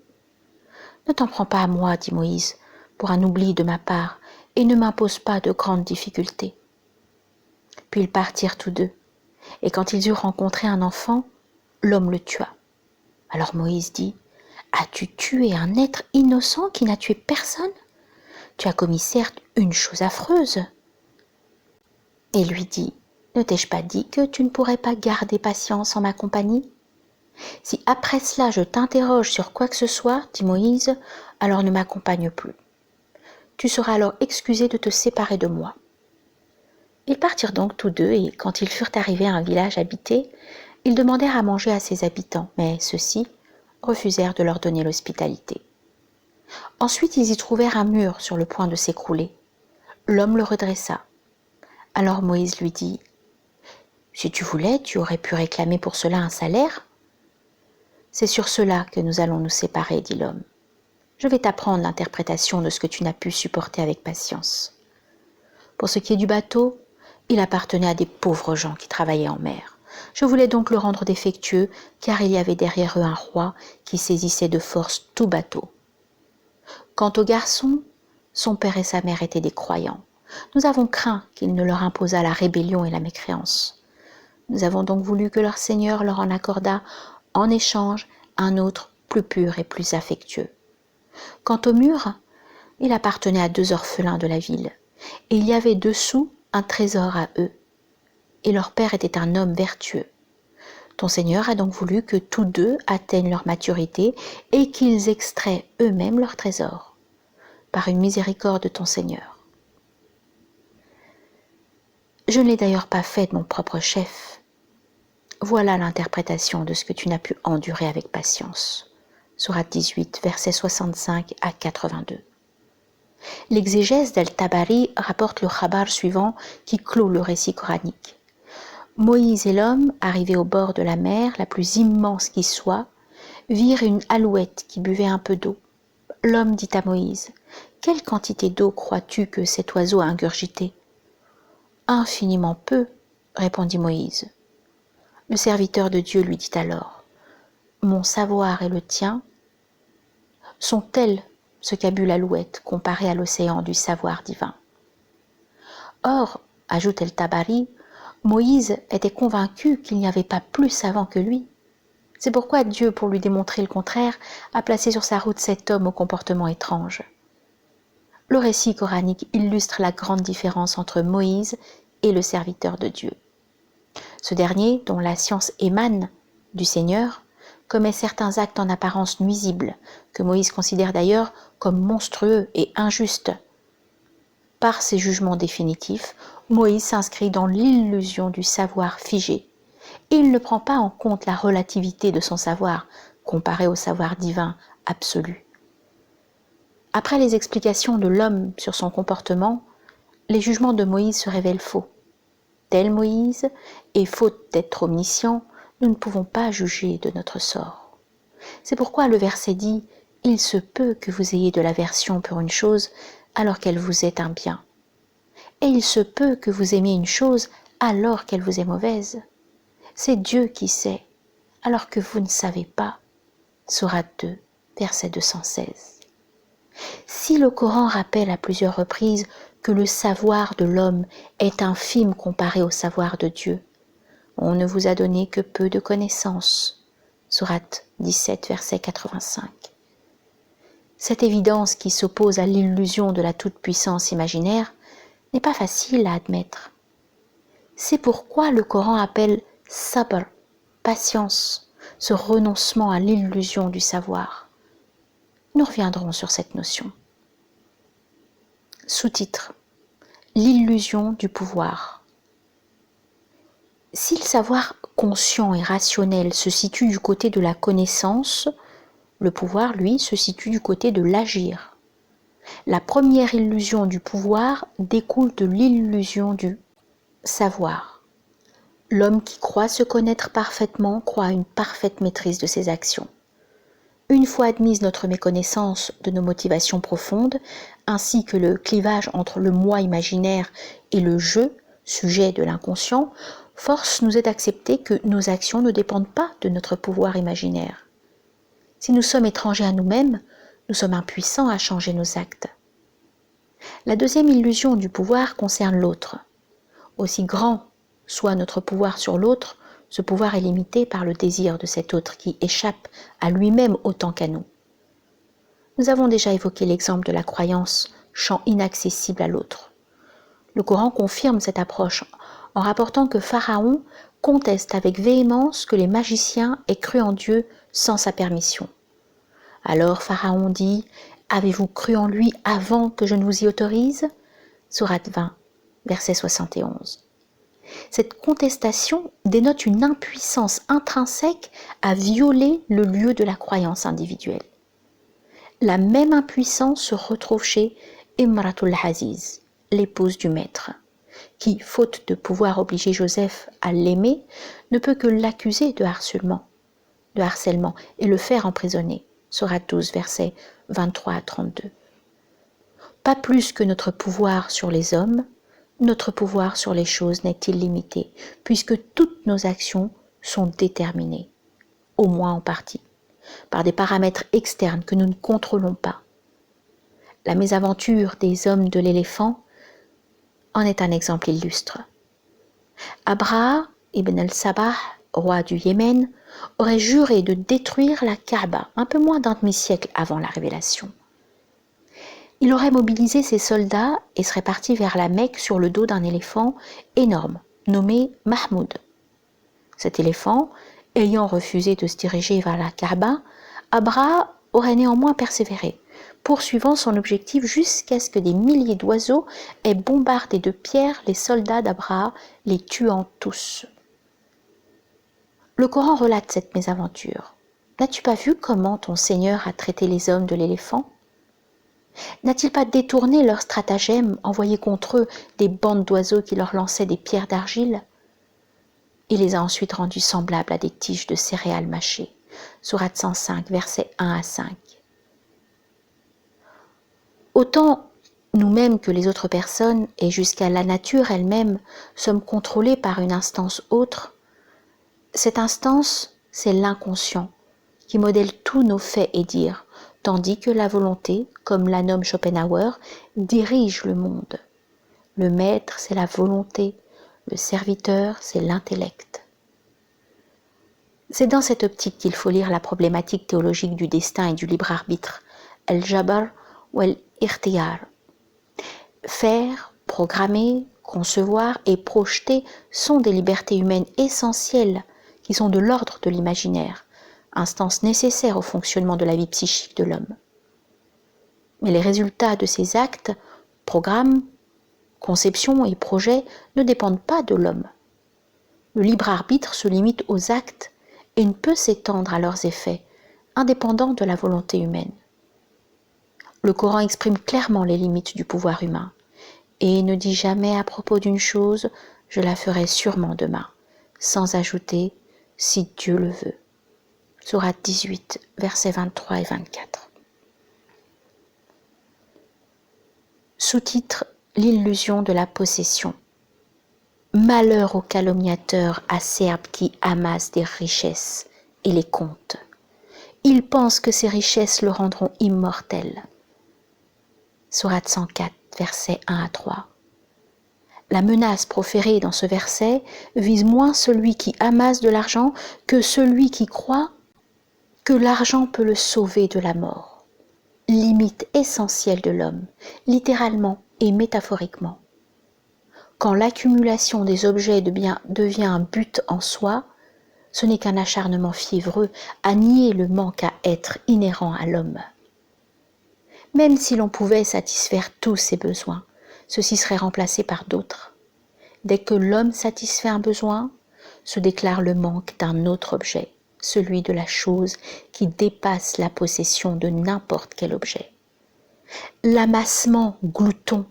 « Ne t'en prends pas à moi, dit Moïse, pour un oubli de ma part, et ne m'impose pas de grandes difficultés. » Puis ils partirent tous deux, et quand ils eurent rencontré un enfant, l'homme le tua. Alors Moïse dit : « As-tu tué un être innocent qui n'a tué personne ? Tu as commis certes une chose affreuse. » Et lui dit : « Ne t'ai-je pas dit que tu ne pourrais pas garder patience en ma compagnie ? Si après cela je t'interroge sur quoi que ce soit, dit Moïse, alors ne m'accompagne plus. Tu seras alors excusé de te séparer de moi. » Ils partirent donc tous deux, et quand ils furent arrivés à un village habité, ils demandèrent à manger à ses habitants, mais ceux-ci refusèrent de leur donner l'hospitalité. Ensuite, ils y trouvèrent un mur sur le point de s'écrouler. L'homme le redressa. Alors Moïse lui dit : « Si tu voulais, tu aurais pu réclamer pour cela un salaire. » « C'est sur cela que nous allons nous séparer, dit l'homme. Je vais t'apprendre l'interprétation de ce que tu n'as pu supporter avec patience. Pour ce qui est du bateau, il appartenait à des pauvres gens qui travaillaient en mer. Je voulais donc le rendre défectueux, car il y avait derrière eux un roi qui saisissait de force tout bateau. Quant au garçon, son père et sa mère étaient des croyants. Nous avons craint qu'il ne leur imposât la rébellion et la mécréance. Nous avons donc voulu que leur Seigneur leur en accordât en échange un autre plus pur et plus affectueux. Quant au mur, il appartenait à 2 orphelins de la ville, et il y avait dessous un trésor à eux, et leur père était un homme vertueux. Ton Seigneur a donc voulu que tous 2 atteignent leur maturité et qu'ils extraient eux-mêmes leur trésor, par une miséricorde de ton Seigneur. Je ne l'ai d'ailleurs pas fait de mon propre chef. Voilà l'interprétation de ce que tu n'as pu endurer avec patience. Sourate 18, versets 65 à 82. L'exégèse d'Al-Tabari rapporte le khabar suivant qui clôt le récit coranique. Moïse et l'homme, arrivés au bord de la mer, la plus immense qui soit, virent une alouette qui buvait un peu d'eau. L'homme dit à Moïse, « Quelle quantité d'eau crois-tu que cet oiseau a ingurgité ?»« Infiniment peu, répondit Moïse. Le serviteur de Dieu lui dit alors, « Mon savoir et le tien sont tels ce qu'a bu l'alouette comparé à l'océan du savoir divin. » Or, ajoute El-Tabari, Moïse était convaincu qu'il n'y avait pas plus savant que lui. C'est pourquoi Dieu, pour lui démontrer le contraire, a placé sur sa route cet homme au comportement étrange. Le récit coranique illustre la grande différence entre Moïse et le serviteur de Dieu. Ce dernier, dont la science émane du Seigneur, commet certains actes en apparence nuisibles, que Moïse considère d'ailleurs comme monstrueux et injustes. Par ses jugements définitifs, Moïse s'inscrit dans l'illusion du savoir figé. Il ne prend pas en compte la relativité de son savoir, comparé au savoir divin absolu. Après les explications de l'homme sur son comportement, les jugements de Moïse se révèlent faux. Tel Moïse, et faute d'être omniscient, nous ne pouvons pas juger de notre sort. C'est pourquoi le verset dit « Il se peut que vous ayez de l'aversion pour une chose alors qu'elle vous est un bien. Et il se peut que vous aimiez une chose alors qu'elle vous est mauvaise. C'est Dieu qui sait, alors que vous ne savez pas. » Sourate 2, verset 216. Si le Coran rappelle à plusieurs reprises que le savoir de l'homme est infime comparé au savoir de Dieu, on ne vous a donné que peu de connaissances. Sourate 17, verset 85. Cette évidence qui s'oppose à l'illusion de la toute-puissance imaginaire n'est pas facile à admettre. C'est pourquoi le Coran appelle sabr, patience, ce renoncement à l'illusion du savoir. Nous reviendrons sur cette notion. Sous-titre : L'illusion du pouvoir. Si le savoir conscient et rationnel se situe du côté de la connaissance, le pouvoir, lui, se situe du côté de l'agir. La première illusion du pouvoir découle de l'illusion du savoir. L'homme qui croit se connaître parfaitement croit à une parfaite maîtrise de ses actions. Une fois admise notre méconnaissance de nos motivations profondes, ainsi que le clivage entre le moi imaginaire et le je, sujet de l'inconscient, force nous est d'accepter que nos actions ne dépendent pas de notre pouvoir imaginaire. Si nous sommes étrangers à nous-mêmes, nous sommes impuissants à changer nos actes. La deuxième illusion du pouvoir concerne l'autre. Aussi grand soit notre pouvoir sur l'autre, ce pouvoir est limité par le désir de cet autre qui échappe à lui-même autant qu'à nous. Nous avons déjà évoqué l'exemple de la croyance, champ inaccessible à l'autre. Le Coran confirme cette approche en rapportant que Pharaon conteste avec véhémence que les magiciens aient cru en Dieu sans sa permission. Alors Pharaon dit « Avez-vous cru en lui avant que je ne vous y autorise ?» Sourate 20, verset 71. Cette contestation dénote une impuissance intrinsèque à violer le lieu de la croyance individuelle. La même impuissance se retrouve chez Imratul Aziz, l'épouse du maître, qui, faute de pouvoir obliger Joseph à l'aimer, ne peut que l'accuser de harcèlement et le faire emprisonner. Sourate 12, versets 23 à 32. Pas plus que notre pouvoir sur les hommes, notre pouvoir sur les choses n'est illimité, puisque toutes nos actions sont déterminées, au moins en partie, par des paramètres externes que nous ne contrôlons pas. La mésaventure des hommes de l'éléphant en est un exemple illustre. Abraha ibn al-Sabah, roi du Yémen, aurait juré de détruire la Kaaba un peu moins d'un demi-siècle avant la révélation. Il aurait mobilisé ses soldats et serait parti vers la Mecque sur le dos d'un éléphant énorme, nommé Mahmoud. Cet éléphant, ayant refusé de se diriger vers la Kaaba, Abraha aurait néanmoins persévéré, poursuivant son objectif jusqu'à ce que des milliers d'oiseaux aient bombardé de pierres les soldats d'Abraha, les tuant tous. Le Coran relate cette mésaventure. N'as-tu pas vu comment ton Seigneur a traité les hommes de l'éléphant ? N'a-t-il pas détourné leurs stratagèmes, envoyé contre eux des bandes d'oiseaux qui leur lançaient des pierres d'argile ? Il les a ensuite rendus semblables à des tiges de céréales mâchées. Sourate 105, versets 1 à 5. Autant nous-mêmes que les autres personnes, et jusqu'à la nature elle-même, sommes contrôlés par une instance autre, cette instance, c'est l'inconscient, qui modèle tous nos faits et dires, tandis que la volonté, comme la nomme Schopenhauer, dirige le monde. Le maître, c'est la volonté, le serviteur, c'est l'intellect. C'est dans cette optique qu'il faut lire la problématique théologique du destin et du libre arbitre, el-Jabr ou el-Ikhtiyar. Faire, programmer, concevoir et projeter sont des libertés humaines essentielles qui sont de l'ordre de l'imaginaire, instance nécessaire au fonctionnement de la vie psychique de l'homme. Mais les résultats de ces actes, programmes, conceptions et projets ne dépendent pas de l'homme. Le libre arbitre se limite aux actes et ne peut s'étendre à leurs effets, indépendants de la volonté humaine. Le Coran exprime clairement les limites du pouvoir humain et ne dit jamais à propos d'une chose « je la ferai sûrement demain », sans ajouter « si Dieu le veut ». Sourate 18, versets 23 et 24. Sous-titre « L'illusion de la possession ». Malheur aux calomniateurs acerbes qui amassent des richesses et les comptent. Ils pensent que ces richesses le rendront immortel. Sourate 104, versets 1 à 3. La menace proférée dans ce verset vise moins celui qui amasse de l'argent que celui qui croit que l'argent peut le sauver de la mort. Limite essentielle de l'homme, littéralement et métaphoriquement. Quand l'accumulation des objets devient un but en soi, ce n'est qu'un acharnement fiévreux à nier le manque à être inhérent à l'homme. Même si l'on pouvait satisfaire tous ses besoins, ceux-ci seraient remplacés par d'autres. Dès que l'homme satisfait un besoin, se déclare le manque d'un autre objet, celui de la chose qui dépasse la possession de n'importe quel objet. L'amassement glouton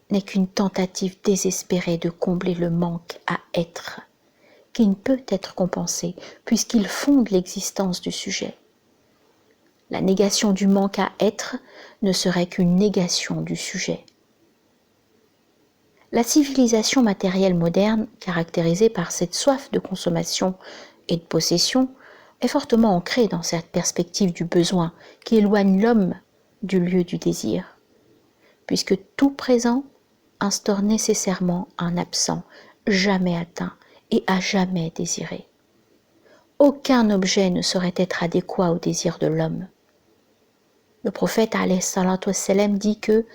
n'est qu'une tentative désespérée de combler le manque à être, qui ne peut être compensé puisqu'il fonde l'existence du sujet. La négation du manque à être ne serait qu'une négation du sujet. La civilisation matérielle moderne, caractérisée par cette soif de consommation et de possession, est fortement ancrée dans cette perspective du besoin qui éloigne l'homme du lieu du désir, puisque tout présent instaure nécessairement un absent jamais atteint et à jamais désiré. Aucun objet ne saurait être adéquat au désir de l'homme. Le prophète alayhi salatu wassalam dit que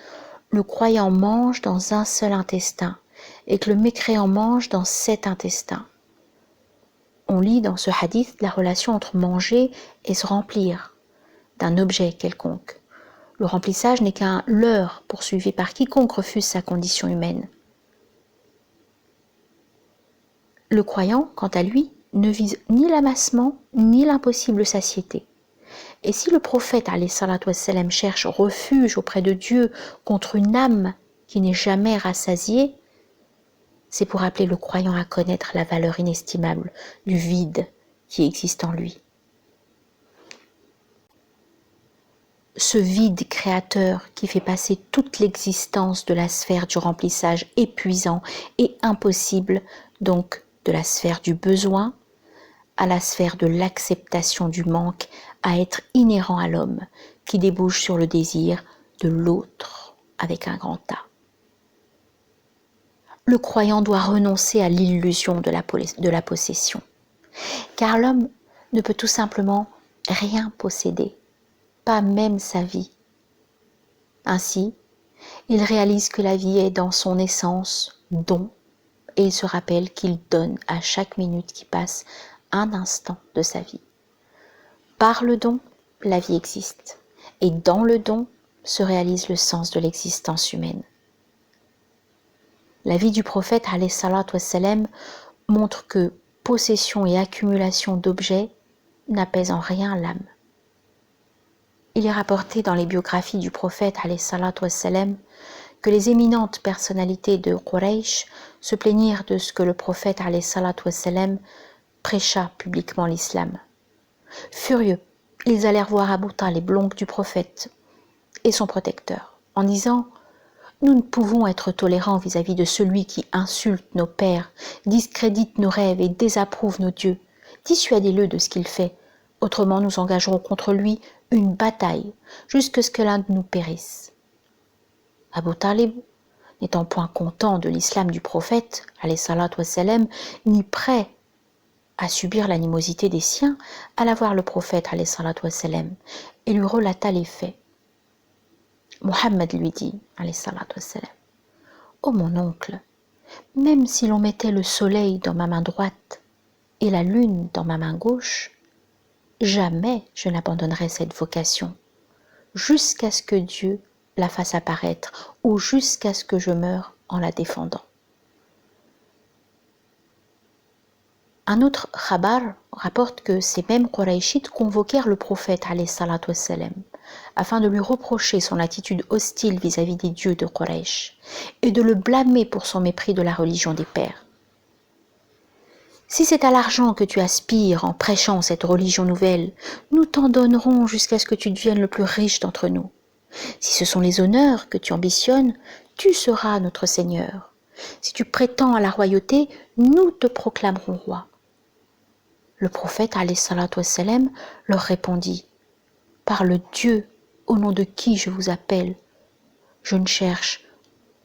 le croyant mange dans un seul intestin et que le mécréant mange dans 7 intestins. On lit dans ce hadith la relation entre manger et se remplir d'un objet quelconque. Le remplissage n'est qu'un leurre poursuivi par quiconque refuse sa condition humaine. Le croyant, quant à lui, ne vise ni l'amassement ni l'impossible satiété. Et si le prophète alayhi salatu wassalam cherche refuge auprès de Dieu contre une âme qui n'est jamais rassasiée, c'est pour appeler le croyant à connaître la valeur inestimable du vide qui existe en lui. Ce vide créateur qui fait passer toute l'existence de la sphère du remplissage épuisant et impossible, donc de la sphère du besoin, à la sphère de l'acceptation du manque à être inhérent à l'homme, qui débouche sur le désir de l'autre avec un grand A. Le croyant doit renoncer à l'illusion de la possession, car l'homme ne peut tout simplement rien posséder, pas même sa vie. Ainsi, il réalise que la vie est dans son essence don, et il se rappelle qu'il donne à chaque minute qui passe un instant de sa vie. Par le don, la vie existe, et dans le don se réalise le sens de l'existence humaine. La vie du prophète alayhi salatu wassalam montre que possession et accumulation d'objets n'apaisent en rien l'âme. Il est rapporté dans les biographies du prophète alayhi salatu wassalam que les éminentes personnalités de Quraysh se plaignirent de ce que le prophète alayhi salatu wassalam prêcha publiquement l'islam. Furieux, ils allèrent voir Abu Talib, l'oncle du prophète, et son protecteur, en disant « Nous ne pouvons être tolérants vis-à-vis de celui qui insulte nos pères, discrédite nos rêves et désapprouve nos dieux. Dissuadez-le de ce qu'il fait, autrement nous engagerons contre lui une bataille, jusqu'à ce que l'un de nous périsse. » Abu Talib, n'étant point content de l'islam du prophète, alayhi salatu wassalam, ni prêt à subir l'animosité des siens, alla voir le prophète alayhi salatu wassalam, et lui relata les faits. Mohammed lui dit, alayhi salatu wassalam, « Ô mon oncle, même si l'on mettait le soleil dans ma main droite et la lune dans ma main gauche, jamais je n'abandonnerai cette vocation, jusqu'à ce que Dieu la fasse apparaître ou jusqu'à ce que je meure en la défendant. » Un autre khabar rapporte que ces mêmes Qurayshites convoquèrent le prophète alayhi salatu wassalam afin de lui reprocher son attitude hostile vis-à-vis des dieux de Quraysh et de le blâmer pour son mépris de la religion des pères. « Si c'est à l'argent que tu aspires en prêchant cette religion nouvelle, nous t'en donnerons jusqu'à ce que tu deviennes le plus riche d'entre nous. Si ce sont les honneurs que tu ambitionnes, tu seras notre Seigneur. Si tu prétends à la royauté, nous te proclamerons roi. » Le prophète alayhi salatu wassalam leur répondit « Par le Dieu au nom de qui je vous appelle, je ne cherche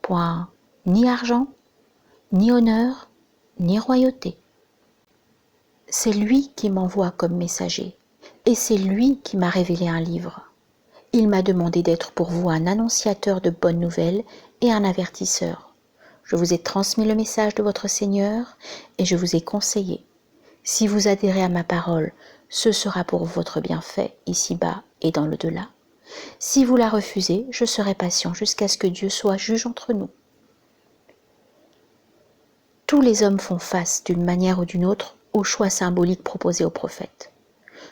point ni argent, ni honneur, ni royauté. C'est lui qui m'envoie comme messager, et c'est lui qui m'a révélé un livre. Il m'a demandé d'être pour vous un annonciateur de bonnes nouvelles et un avertisseur. Je vous ai transmis le message de votre Seigneur et je vous ai conseillé. Si vous adhérez à ma parole, ce sera pour votre bienfait ici-bas et dans le delà. Si vous la refusez, je serai patient jusqu'à ce que Dieu soit juge entre nous. » Tous les hommes font face, d'une manière ou d'une autre, au choix symbolique proposé au prophète.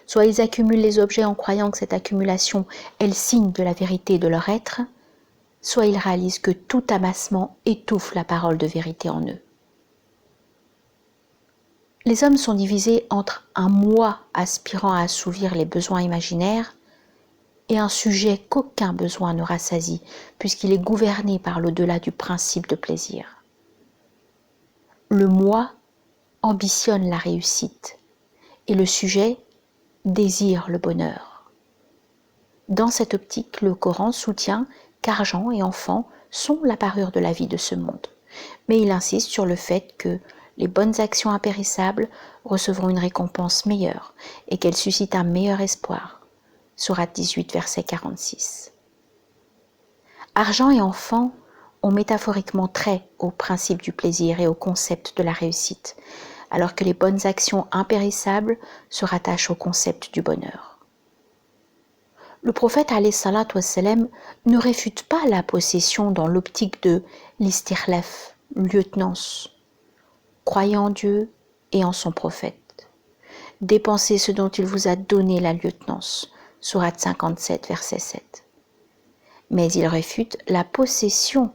Soit ils accumulent les objets en croyant que cette accumulation est le signe de la vérité de leur être, soit ils réalisent que tout amassement étouffe la parole de vérité en eux. Les hommes sont divisés entre un moi aspirant à assouvir les besoins imaginaires et un sujet qu'aucun besoin ne rassasie, puisqu'il est gouverné par l'au-delà du principe de plaisir. Le moi ambitionne la réussite et le sujet désire le bonheur. Dans cette optique, le Coran soutient qu'argent et enfants sont la parure de la vie de ce monde, mais il insiste sur le fait que les bonnes actions impérissables recevront une récompense meilleure et qu'elles suscitent un meilleur espoir. Sourate 18, verset 46. Argent et enfants ont métaphoriquement trait au principe du plaisir et au concept de la réussite, alors que les bonnes actions impérissables se rattachent au concept du bonheur. Le prophète alayhi salatu wassalam ne réfute pas la possession dans l'optique de l'istirlaf, lieutenance, croyant en Dieu et en son prophète. Dépensez ce dont il vous a donné la lieutenance. Sourate 57, verset 7. Mais il réfute la possession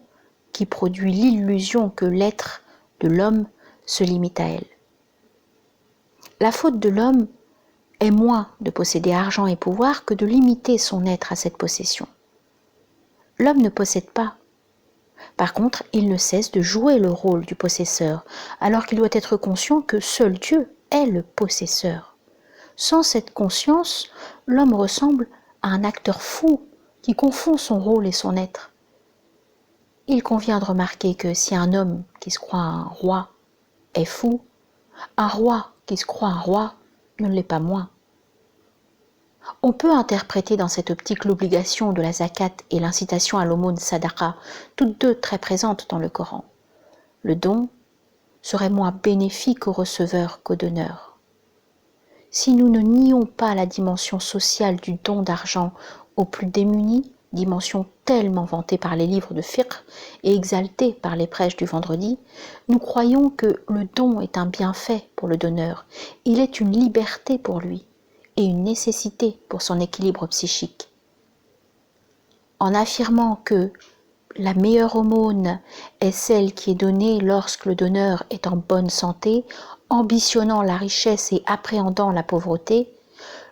qui produit l'illusion que l'être de l'homme se limite à elle. La faute de l'homme est moins de posséder argent et pouvoir que de limiter son être à cette possession. L'homme ne possède pas. Par contre, il ne cesse de jouer le rôle du possesseur, alors qu'il doit être conscient que seul Dieu est le possesseur. Sans cette conscience, l'homme ressemble à un acteur fou qui confond son rôle et son être. Il convient de remarquer que si un homme qui se croit un roi est fou, un roi qui se croit un roi ne l'est pas moins. On peut interpréter dans cette optique l'obligation de la zakat et l'incitation à l'aumône sadaqa, toutes deux très présentes dans le Coran. Le don serait moins bénéfique au receveur qu'au donneur. Si nous ne nions pas la dimension sociale du don d'argent aux plus démunis, dimension tellement vantée par les livres de fiqh et exaltée par les prêches du vendredi, nous croyons que le don est un bienfait pour le donneur, il est une liberté pour lui et une nécessité pour son équilibre psychique. En affirmant que la meilleure aumône est celle qui est donnée lorsque le donneur est en bonne santé, ambitionnant la richesse et appréhendant la pauvreté,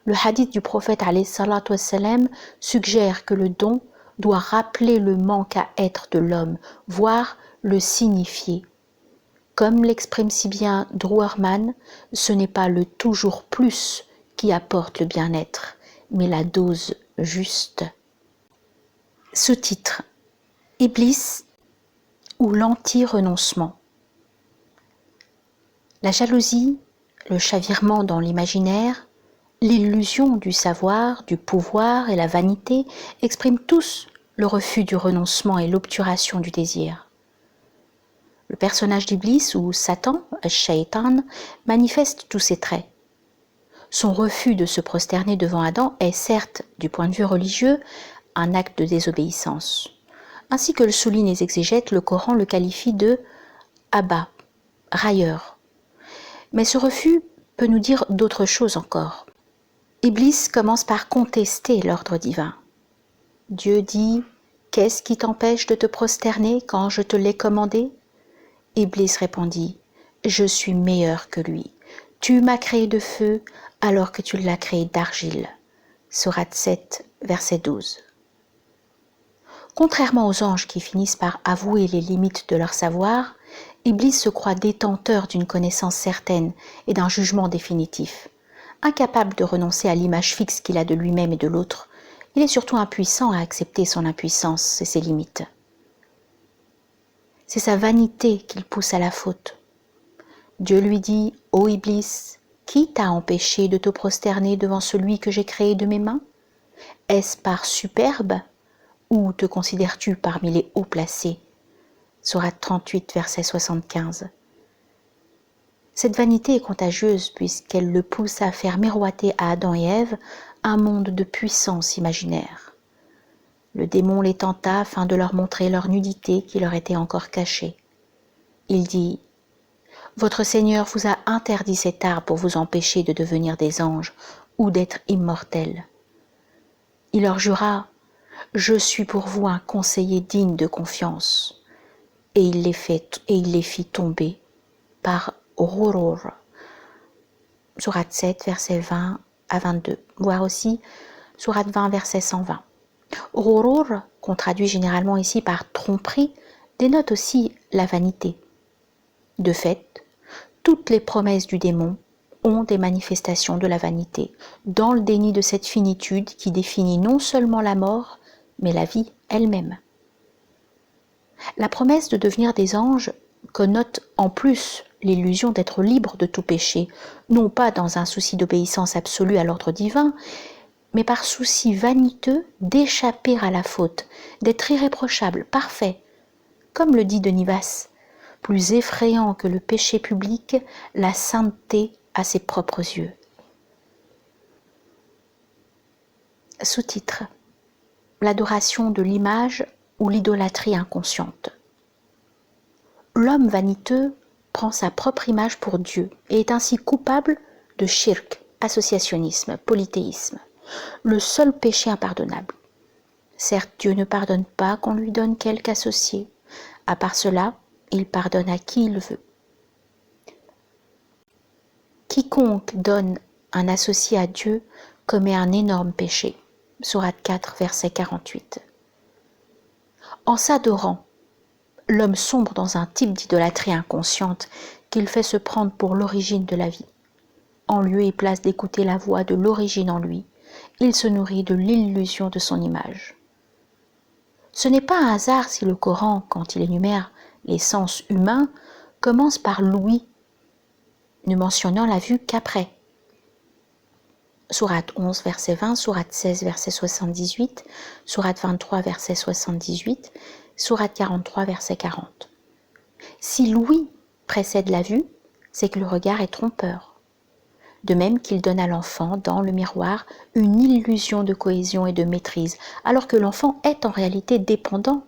le hadith du prophète alayhi salatu wassalam suggère que le don doit rappeler le manque à être de l'homme, voire le signifier. Comme l'exprime si bien Druermann, ce n'est pas le toujours plus qui apporte le bien-être, mais la dose juste. Sous-titre: Iblis ou l'anti-renoncement. La jalousie, le chavirement dans l'imaginaire, l'illusion du savoir, du pouvoir et la vanité expriment tous le refus du renoncement et l'obturation du désir. Le personnage d'Iblis ou Satan, Shaitan, manifeste tous ces traits. Son refus de se prosterner devant Adam est certes, du point de vue religieux, un acte de désobéissance. Ainsi que le soulignent les exégètes, le Coran le qualifie de Abba, railleur. Mais ce refus peut nous dire d'autres choses encore. Iblis commence par contester l'ordre divin. Dieu dit « Qu'est-ce qui t'empêche de te prosterner quand je te l'ai commandé ?» Iblis répondit « Je suis meilleur que lui. Tu m'as créé de feu alors que tu l'as créé d'argile. » Sourate 7, verset 12. Contrairement aux anges qui finissent par avouer les limites de leur savoir, Iblis se croit détenteur d'une connaissance certaine et d'un jugement définitif. Incapable de renoncer à l'image fixe qu'il a de lui-même et de l'autre, il est surtout impuissant à accepter son impuissance et ses limites. C'est sa vanité qu'il pousse à la faute. Dieu lui dit « Ô Iblis, qui t'a empêché de te prosterner devant celui que j'ai créé de mes mains ? Est-ce par superbe ou te considères-tu parmi les hauts placés ?» Sourate 38, verset 75. Cette vanité est contagieuse puisqu'elle le pousse à faire miroiter à Adam et Ève un monde de puissance imaginaire. Le démon les tenta afin de leur montrer leur nudité qui leur était encore cachée. Il dit « Votre Seigneur vous a interdit cet arbre pour vous empêcher de devenir des anges ou d'être immortels. » Il leur jura « Je suis pour vous un conseiller digne de confiance. » Et il les fit tomber par Ghurur. Sourate 7, verset 20 à 22, voire aussi Sourate 20, verset 120. Ghurur, qu'on traduit généralement ici par tromperie, dénote aussi la vanité. De fait, toutes les promesses du démon ont des manifestations de la vanité, dans le déni de cette finitude qui définit non seulement la mort, mais la vie elle-même. La promesse de devenir des anges connote en plus l'illusion d'être libre de tout péché, non pas dans un souci d'obéissance absolue à l'ordre divin, mais par souci vaniteux d'échapper à la faute, d'être irréprochable, parfait. Comme le dit Denivas, plus effrayant que le péché public, la sainteté à ses propres yeux. Sous-titre: L'adoration de l'image ou l'idolâtrie inconsciente. L'homme vaniteux prend sa propre image pour Dieu et est ainsi coupable de shirk, associationnisme, polythéisme, le seul péché impardonnable. Certes, Dieu ne pardonne pas qu'on lui donne quelque associé. À part cela, il pardonne à qui il veut. Quiconque donne un associé à Dieu commet un énorme péché. Sourate 4, verset 48. En s'adorant, l'homme sombre dans un type d'idolâtrie inconsciente qu'il fait se prendre pour l'origine de la vie. En lieu et place d'écouter la voix de l'origine en lui, il se nourrit de l'illusion de son image. Ce n'est pas un hasard si le Coran, quand il énumère les sens humains, commence par l'ouïe, ne mentionnant la vue qu'après. Sourate 11, verset 20, Sourate 16, verset 78, Sourate 23, verset 78, Sourate 43, verset 40. Si l'ouïe précède la vue, c'est que le regard est trompeur. De même qu'il donne à l'enfant, dans le miroir, une illusion de cohésion et de maîtrise, alors que l'enfant est en réalité dépendant.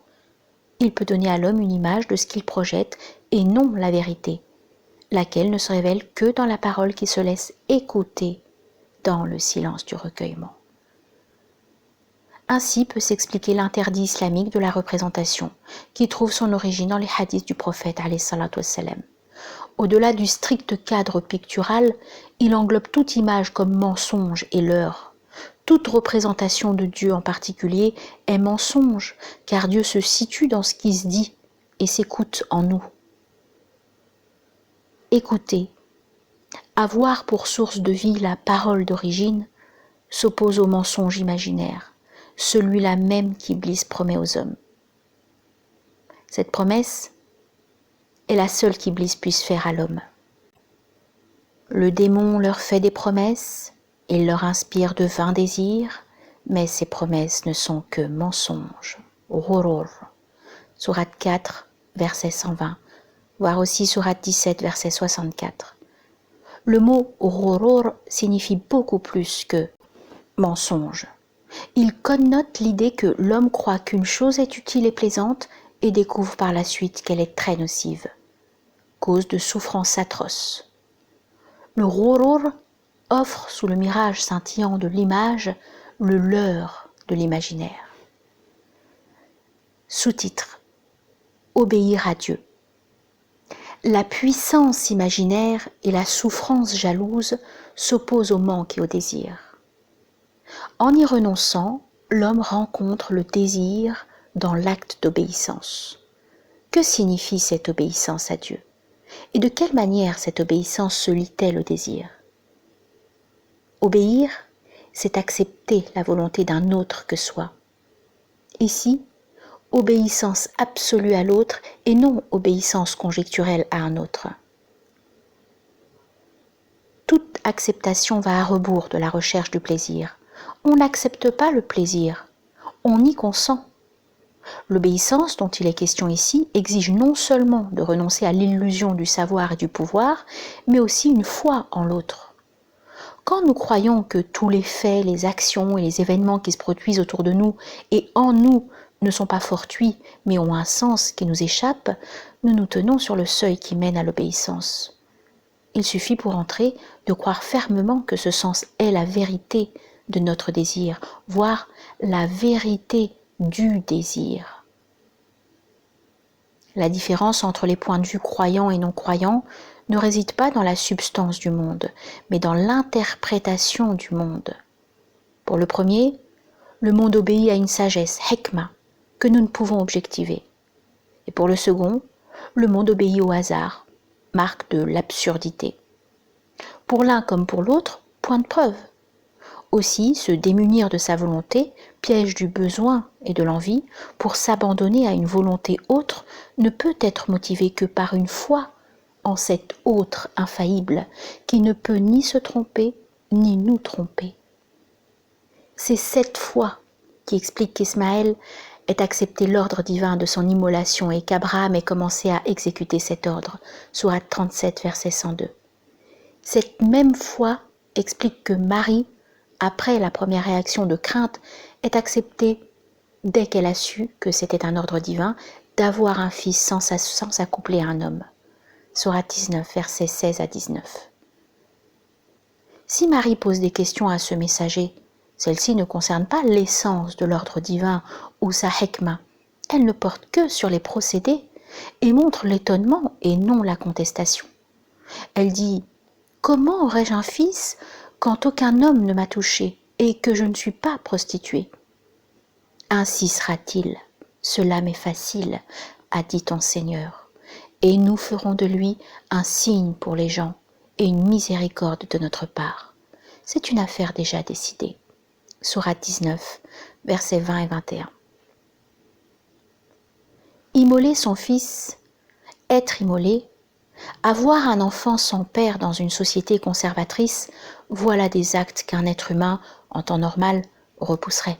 Il peut donner à l'homme une image de ce qu'il projette et non la vérité, laquelle ne se révèle que dans la parole qui se laisse écouter dans le silence du recueillement. Ainsi peut s'expliquer l'interdit islamique de la représentation, qui trouve son origine dans les hadiths du prophète alayhi salatu wassalam. Au-delà du strict cadre pictural, il englobe toute image comme mensonge et leurre. Toute représentation de Dieu en particulier est mensonge, car Dieu se situe dans ce qui se dit et s'écoute en nous. Écouter, avoir pour source de vie la parole d'origine, s'oppose au mensonge imaginaire, celui-là même qu'Iblis promet aux hommes. Cette promesse est la seule qu'Iblis puisse faire à l'homme. Le démon leur fait des promesses, il leur inspire de vains désirs, mais ces promesses ne sont que mensonges. Ghurur. Sourate 4, verset 120, voire aussi Sourate 17, verset 64. Le mot ghurur signifie beaucoup plus que mensonge. Il connote l'idée que l'homme croit qu'une chose est utile et plaisante et découvre par la suite qu'elle est très nocive, cause de souffrances atroces. Le ghurur offre sous le mirage scintillant de l'image le leurre de l'imaginaire. Sous-titre: Obéir à Dieu. La puissance imaginaire et la souffrance jalouse s'opposent au manque et au désir. En y renonçant, l'homme rencontre le désir dans l'acte d'obéissance. Que signifie cette obéissance à Dieu? Et de quelle manière cette obéissance se lie-t-elle au désir? Obéir, c'est accepter la volonté d'un autre que soi. Ici, obéissance absolue à l'autre et non obéissance conjecturelle à un autre. Toute acceptation va à rebours de la recherche du plaisir. On n'accepte pas le plaisir, on y consent. L'obéissance dont il est question ici exige non seulement de renoncer à l'illusion du savoir et du pouvoir, mais aussi une foi en l'autre. Quand nous croyons que tous les faits, les actions et les événements qui se produisent autour de nous et en nous ne sont pas fortuits, mais ont un sens qui nous échappe, nous nous tenons sur le seuil qui mène à l'obéissance. Il suffit pour entrer de croire fermement que ce sens est la vérité de notre désir, voire la vérité du désir. La différence entre les points de vue croyants et non croyants ne réside pas dans la substance du monde, mais dans l'interprétation du monde. Pour le premier, le monde obéit à une sagesse, hikma, que nous ne pouvons objectiver. Et pour le second, le monde obéit au hasard, marque de l'absurdité. Pour l'un comme pour l'autre, point de preuve. Aussi, se démunir de sa volonté, piège du besoin et de l'envie, pour s'abandonner à une volonté autre, ne peut être motivé que par une foi en cet autre infaillible, qui ne peut ni se tromper, ni nous tromper. C'est cette foi qui explique qu'Ismaël ait accepté l'ordre divin de son immolation et qu'Abraham ait commencé à exécuter cet ordre, sourate 37, verset 102. Cette même foi explique que Marie, après la première réaction de crainte, ait accepté, dès qu'elle a su que c'était un ordre divin, d'avoir un fils sans s'accoupler à un homme. Sourate 19, versets 16 à 19. Si Marie pose des questions à ce messager, celle-ci ne concerne pas l'essence de l'ordre divin ou sa hikma. Elle ne porte que sur les procédés et montre l'étonnement et non la contestation. Elle dit « Comment aurais-je un fils quand aucun homme ne m'a touché et que je ne suis pas prostituée ?» Ainsi sera-t-il, cela m'est facile, a dit ton Seigneur, et nous ferons de lui un signe pour les gens et une miséricorde de notre part. C'est une affaire déjà décidée. Sourate 19, versets 20 et 21. Immoler son fils, être immolé, avoir un enfant sans père dans une société conservatrice, voilà des actes qu'un être humain, en temps normal, repousserait.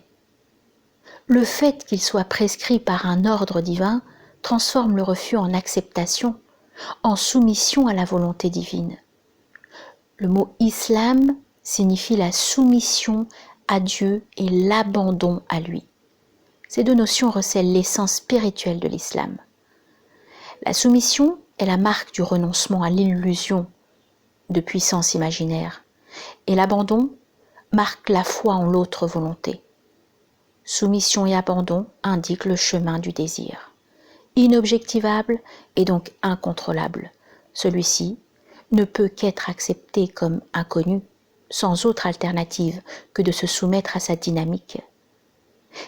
Le fait qu'il soit prescrit par un ordre divin transforme le refus en acceptation, en soumission à la volonté divine. Le mot islam signifie la soumission à Dieu et l'abandon à lui. Ces deux notions recèlent l'essence spirituelle de l'islam. La soumission est la marque du renoncement à l'illusion de puissance imaginaire, et l'abandon marque la foi en l'autre volonté. Soumission et abandon indiquent le chemin du désir. Inobjectivable et donc incontrôlable, celui-ci ne peut qu'être accepté comme inconnu, sans autre alternative que de se soumettre à sa dynamique.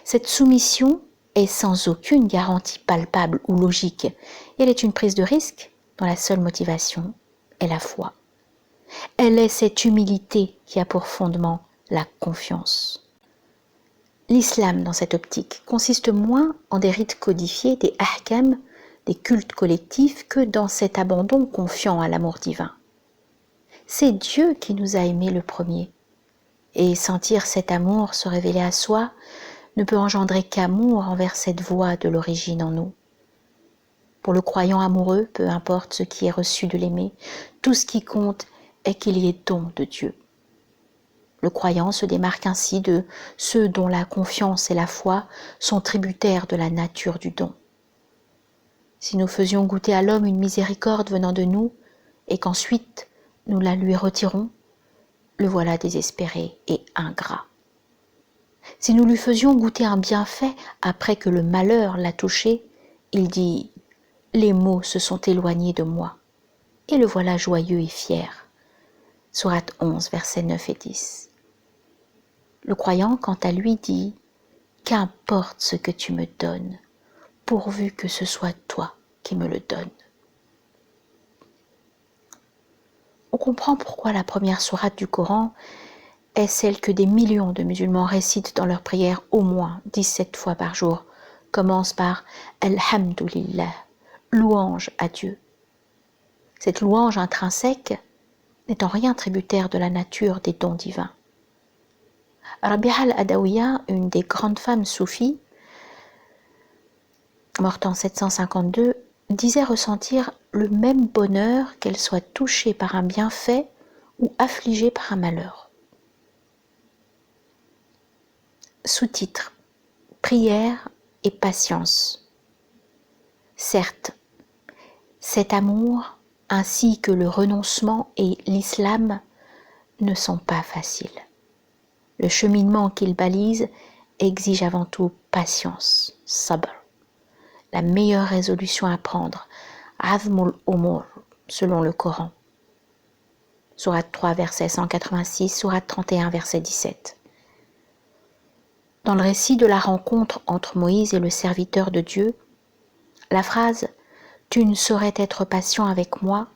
Cette soumission est sans aucune garantie palpable ou logique, et elle est une prise de risque dont la seule motivation est la foi. Elle est cette humilité qui a pour fondement la confiance. L'islam, dans cette optique, consiste moins en des rites codifiés, des ahkam, des cultes collectifs, que dans cet abandon confiant à l'amour divin. C'est Dieu qui nous a aimés le premier, et sentir cet amour se révéler à soi ne peut engendrer qu'amour envers cette voix de l'origine en nous. Pour le croyant amoureux, peu importe ce qui est reçu de l'aimer, tout ce qui compte est qu'il y ait don de Dieu. Le croyant se démarque ainsi de ceux dont la confiance et la foi sont tributaires de la nature du don. Si nous faisions goûter à l'homme une miséricorde venant de nous, et qu'ensuite nous la lui retirons, le voilà désespéré et ingrat. Si nous lui faisions goûter un bienfait après que le malheur l'a touché, il dit « Les maux se sont éloignés de moi » et le voilà joyeux et fier. Sourate 11, versets 9 et 10. Le croyant, quant à lui, dit « Qu'importe ce que tu me donnes, pourvu que ce soit toi qui me le donnes. » On comprend pourquoi la première sourate du Coran est celle que des millions de musulmans récitent dans leurs prières au moins 17 fois par jour, commence par « Alhamdulillah », louange à Dieu. Cette louange intrinsèque n'est en rien tributaire de la nature des dons divins. Rabi'a al-Adawiya, une des grandes femmes soufis, morte en 752, disait ressentir le même bonheur qu'elle soit touchée par un bienfait ou affligée par un malheur. Sous-titre: Prière et patience. Certes, cet amour ainsi que le renoncement et l'islam ne sont pas faciles. Le cheminement qu'ils balisent exige avant tout patience, sabr. La meilleure résolution à prendre, azmul umur, selon le Coran. Sourate 3, verset 186, sourate 31, verset 17. Dans le récit de la rencontre entre Moïse et le serviteur de Dieu, la phrase « Tu ne saurais être patient avec moi »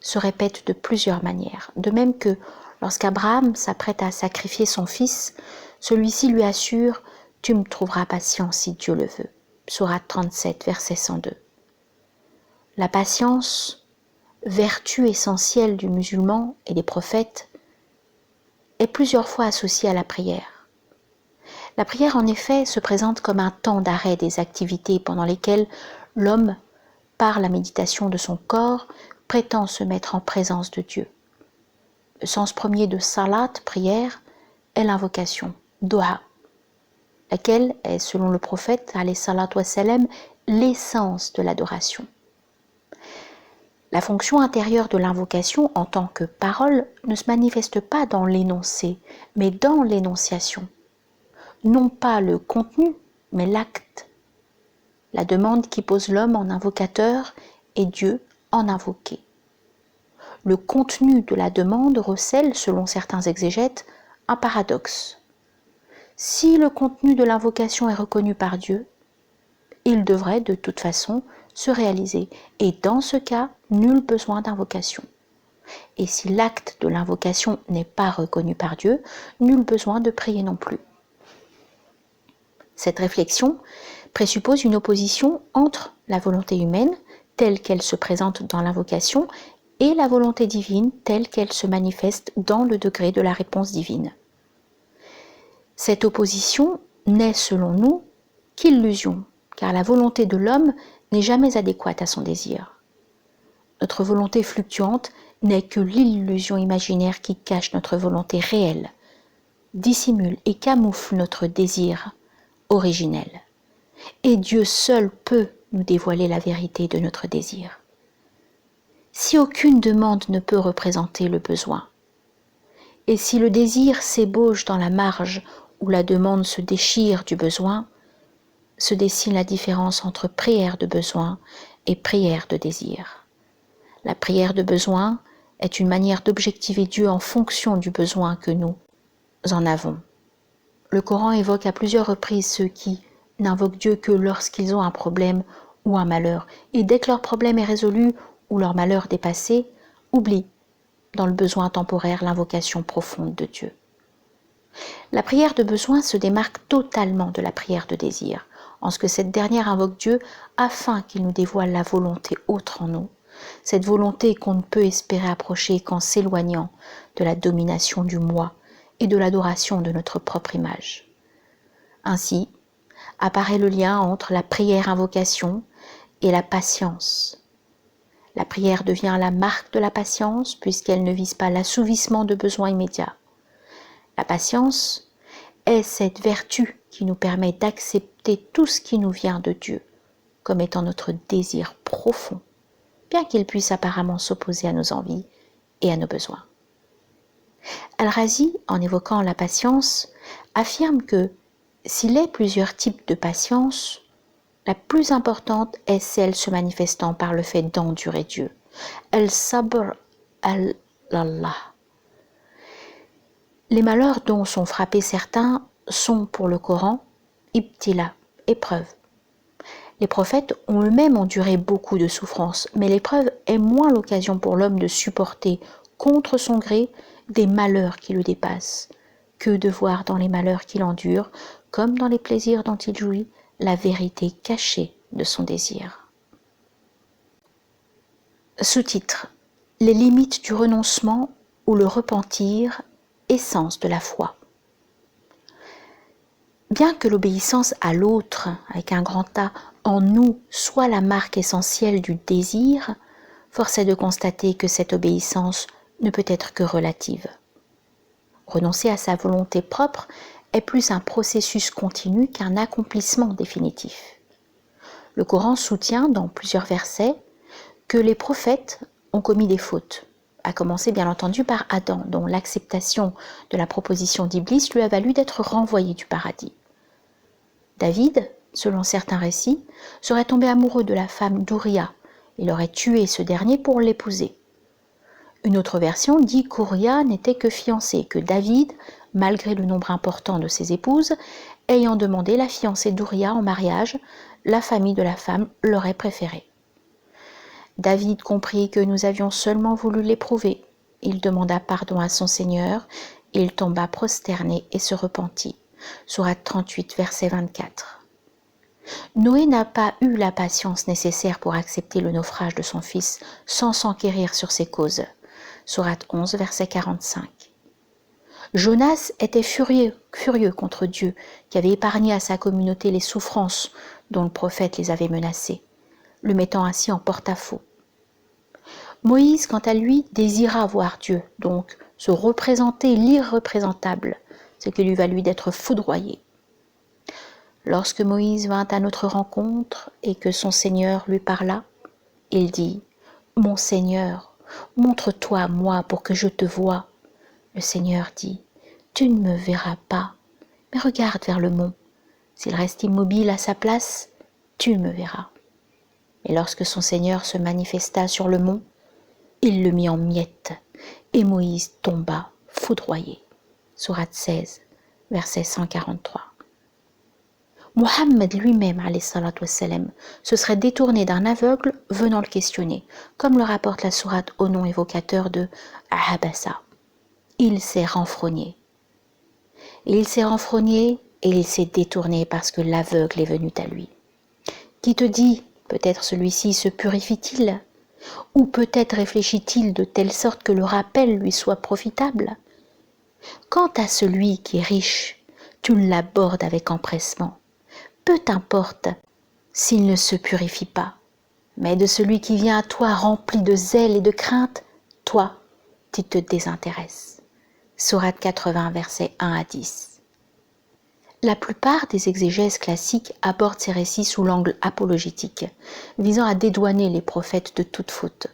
se répète de plusieurs manières. De même que lorsqu'Abraham s'apprête à sacrifier son fils, celui-ci lui assure « Tu me trouveras patient si Dieu le veut ». Sourate 37, verset 102. La patience, vertu essentielle du musulman et des prophètes, est plusieurs fois associée à la prière. La prière, en effet, se présente comme un temps d'arrêt des activités pendant lesquelles l'homme, par la méditation de son corps, prétend se mettre en présence de Dieu. Le sens premier de salat, prière, est l'invocation, dua, laquelle est, selon le prophète, alayhi salatu wassalam, l'essence de l'adoration. La fonction intérieure de l'invocation en tant que parole ne se manifeste pas dans l'énoncé, mais dans l'énonciation. Non pas le contenu, mais l'acte. La demande qui pose l'homme en invocateur et Dieu en invoqué. Le contenu de la demande recèle, selon certains exégètes, un paradoxe. Si le contenu de l'invocation est reconnu par Dieu, il devrait de toute façon se réaliser, et dans ce cas, nul besoin d'invocation. Et si l'acte de l'invocation n'est pas reconnu par Dieu, nul besoin de prier non plus. Cette réflexion présuppose une opposition entre la volonté humaine, telle qu'elle se présente dans l'invocation, et la volonté divine, telle qu'elle se manifeste dans le degré de la réponse divine. Cette opposition n'est, selon nous, qu'illusion, car la volonté de l'homme n'est jamais adéquate à son désir. Notre volonté fluctuante n'est que l'illusion imaginaire qui cache notre volonté réelle, dissimule et camoufle notre désir originel. Et Dieu seul peut nous dévoiler la vérité de notre désir. Si aucune demande ne peut représenter le besoin, et si le désir s'ébauche dans la marge où la demande se déchire du besoin, se dessine la différence entre prière de besoin et prière de désir. La prière de besoin est une manière d'objectiver Dieu en fonction du besoin que nous en avons. Le Coran évoque à plusieurs reprises ceux qui n'invoquent Dieu que lorsqu'ils ont un problème ou un malheur, et dès que leur problème est résolu ou leur malheur dépassé, oublient dans le besoin temporaire l'invocation profonde de Dieu. La prière de besoin se démarque totalement de la prière de désir, en ce que cette dernière invoque Dieu afin qu'il nous dévoile la volonté autre en nous, cette volonté qu'on ne peut espérer approcher qu'en s'éloignant de la domination du moi et de l'adoration de notre propre image. Ainsi, apparaît le lien entre la prière-invocation et la patience. La prière devient la marque de la patience puisqu'elle ne vise pas l'assouvissement de besoins immédiats. La patience est cette vertu qui nous permet d'accepter tout ce qui nous vient de Dieu comme étant notre désir profond, bien qu'il puisse apparemment s'opposer à nos envies et à nos besoins. Al-Razi, en évoquant la patience, affirme que s'il est plusieurs types de patience, la plus importante est celle se manifestant par le fait d'endurer Dieu. Al-sabr al-Allah. Les malheurs dont sont frappés certains sont pour le Coran ibtila, épreuve. Les prophètes ont eux-mêmes enduré beaucoup de souffrances, mais l'épreuve est moins l'occasion pour l'homme de supporter contre son gré des malheurs qui le dépassent, que de voir dans les malheurs qu'il endure, comme dans les plaisirs dont il jouit, la vérité cachée de son désir. Sous-titre : Les limites du renoncement ou le repentir, essence de la foi. Bien que l'obéissance à l'autre, avec un grand A, en nous soit la marque essentielle du désir, force est de constater que cette obéissance ne peut être que relative. Renoncer à sa volonté propre est plus un processus continu qu'un accomplissement définitif. Le Coran soutient dans plusieurs versets que les prophètes ont commis des fautes, à commencer bien entendu par Adam, dont l'acceptation de la proposition d'Iblis lui a valu d'être renvoyé du paradis. David, selon certains récits, serait tombé amoureux de la femme d'Ouria. Il aurait tué ce dernier pour l'épouser. Une autre version dit qu'Ouria n'était que fiancé, que David, malgré le nombre important de ses épouses, ayant demandé la fiancée d'Ouria en mariage, la famille de la femme l'aurait préférée. David comprit que nous avions seulement voulu l'éprouver. Il demanda pardon à son Seigneur, il tomba prosterné et se repentit. Sourate 38, verset 24. Noé n'a pas eu la patience nécessaire pour accepter le naufrage de son fils sans s'enquérir sur ses causes. Sourate 11, verset 45. Jonas était furieux contre Dieu, qui avait épargné à sa communauté les souffrances dont le prophète les avait menacés, le mettant ainsi en porte-à-faux. Moïse, quant à lui, désira voir Dieu, donc se représenter l'irreprésentable, ce qui lui valut d'être foudroyé. Lorsque Moïse vint à notre rencontre et que son Seigneur lui parla, il dit « Mon Seigneur, montre-toi à moi pour que je te voie. » Le Seigneur dit « Tu ne me verras pas, mais regarde vers le mont. S'il reste immobile à sa place, tu me verras. » Et lorsque son Seigneur se manifesta sur le mont, il le mit en miettes, et Moïse tomba foudroyé. Sourate 16, verset 143. Mohammed lui-même, alayhi salatu wassalam, se serait détourné d'un aveugle venant le questionner, comme le rapporte la sourate au nom évocateur de Ahabasa. Il s'est renfrogné. Et il s'est renfrogné et il s'est détourné parce que l'aveugle est venu à lui. Qui te dit, peut-être celui-ci se purifie-t-il, ou peut-être réfléchit-il de telle sorte que le rappel lui soit profitable. Quant à celui qui est riche, tu l'abordes avec empressement. Peu t'importe s'il ne se purifie pas, mais de celui qui vient à toi rempli de zèle et de crainte, toi, tu te désintéresses. Sourate 80, versets 1 à 10. La plupart des exégèses classiques abordent ces récits sous l'angle apologétique, visant à dédouaner les prophètes de toute faute.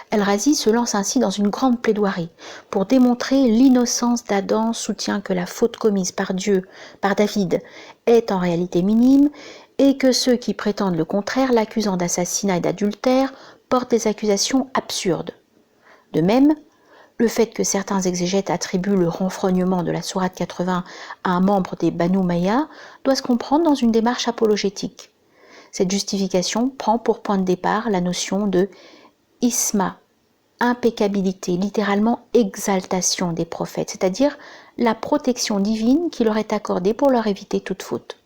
El-Razi se lance ainsi dans une grande plaidoirie pour démontrer l'innocence d'Adam, soutient que la faute commise par Dieu, par David, est en réalité minime et que ceux qui prétendent le contraire, l'accusant d'assassinat et d'adultère, portent des accusations absurdes. De même, le fait que certains exégètes attribuent le renfrognement de la sourate 80 à un membre des Banu Umayya doit se comprendre dans une démarche apologétique. Cette justification prend pour point de départ la notion de isma, impeccabilité, littéralement exaltation des prophètes, c'est-à-dire la protection divine qui leur est accordée pour leur éviter toute faute.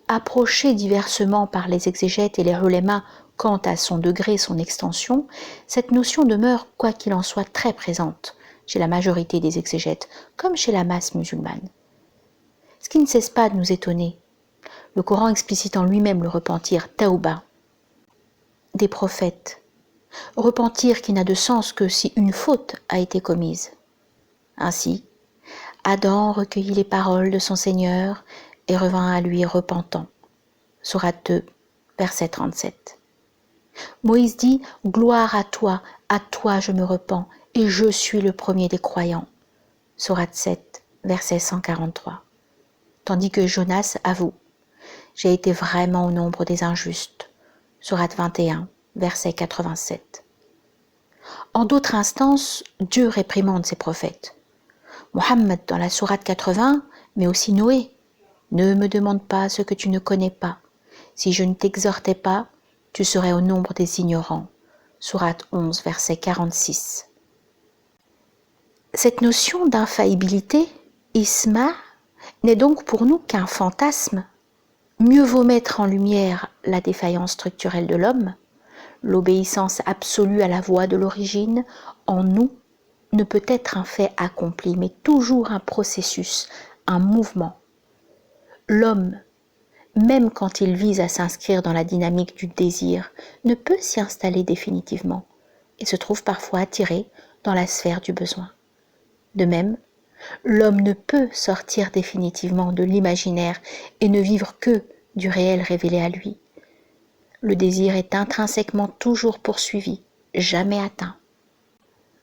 Approchée diversement par les exégètes et les ulémas quant à son degré et son extension, cette notion demeure, quoi qu'il en soit, très présente chez la majorité des exégètes, comme chez la masse musulmane. Ce qui ne cesse pas de nous étonner, le Coran explicite en lui-même le repentir tauba des prophètes, repentir qui n'a de sens que si une faute a été commise. Ainsi, Adam recueillit les paroles de son Seigneur et revint à lui repentant. Sourate 2, verset 37. Moïse dit « Gloire à toi je me repens, et je suis le premier des croyants ». Sourate 7, verset 143. Tandis que Jonas avoue « J'ai été vraiment au nombre des injustes ». Sourate 21, verset 87. En d'autres instances, Dieu réprimande ses prophètes. Mohammed dans la sourate 80, mais aussi Noé. Ne me demande pas ce que tu ne connais pas. Si je ne t'exhortais pas, tu serais au nombre des ignorants. Sourate 11, verset 46. Cette notion d'infaillibilité, isma, n'est donc pour nous qu'un fantasme. Mieux vaut mettre en lumière la défaillance structurelle de l'homme. L'obéissance absolue à la voix de l'origine, en nous, ne peut être un fait accompli, mais toujours un processus, un mouvement. L'homme, même quand il vise à s'inscrire dans la dynamique du désir, ne peut s'y installer définitivement et se trouve parfois attiré dans la sphère du besoin. De même, l'homme ne peut sortir définitivement de l'imaginaire et ne vivre que du réel révélé à lui. Le désir est intrinsèquement toujours poursuivi, jamais atteint.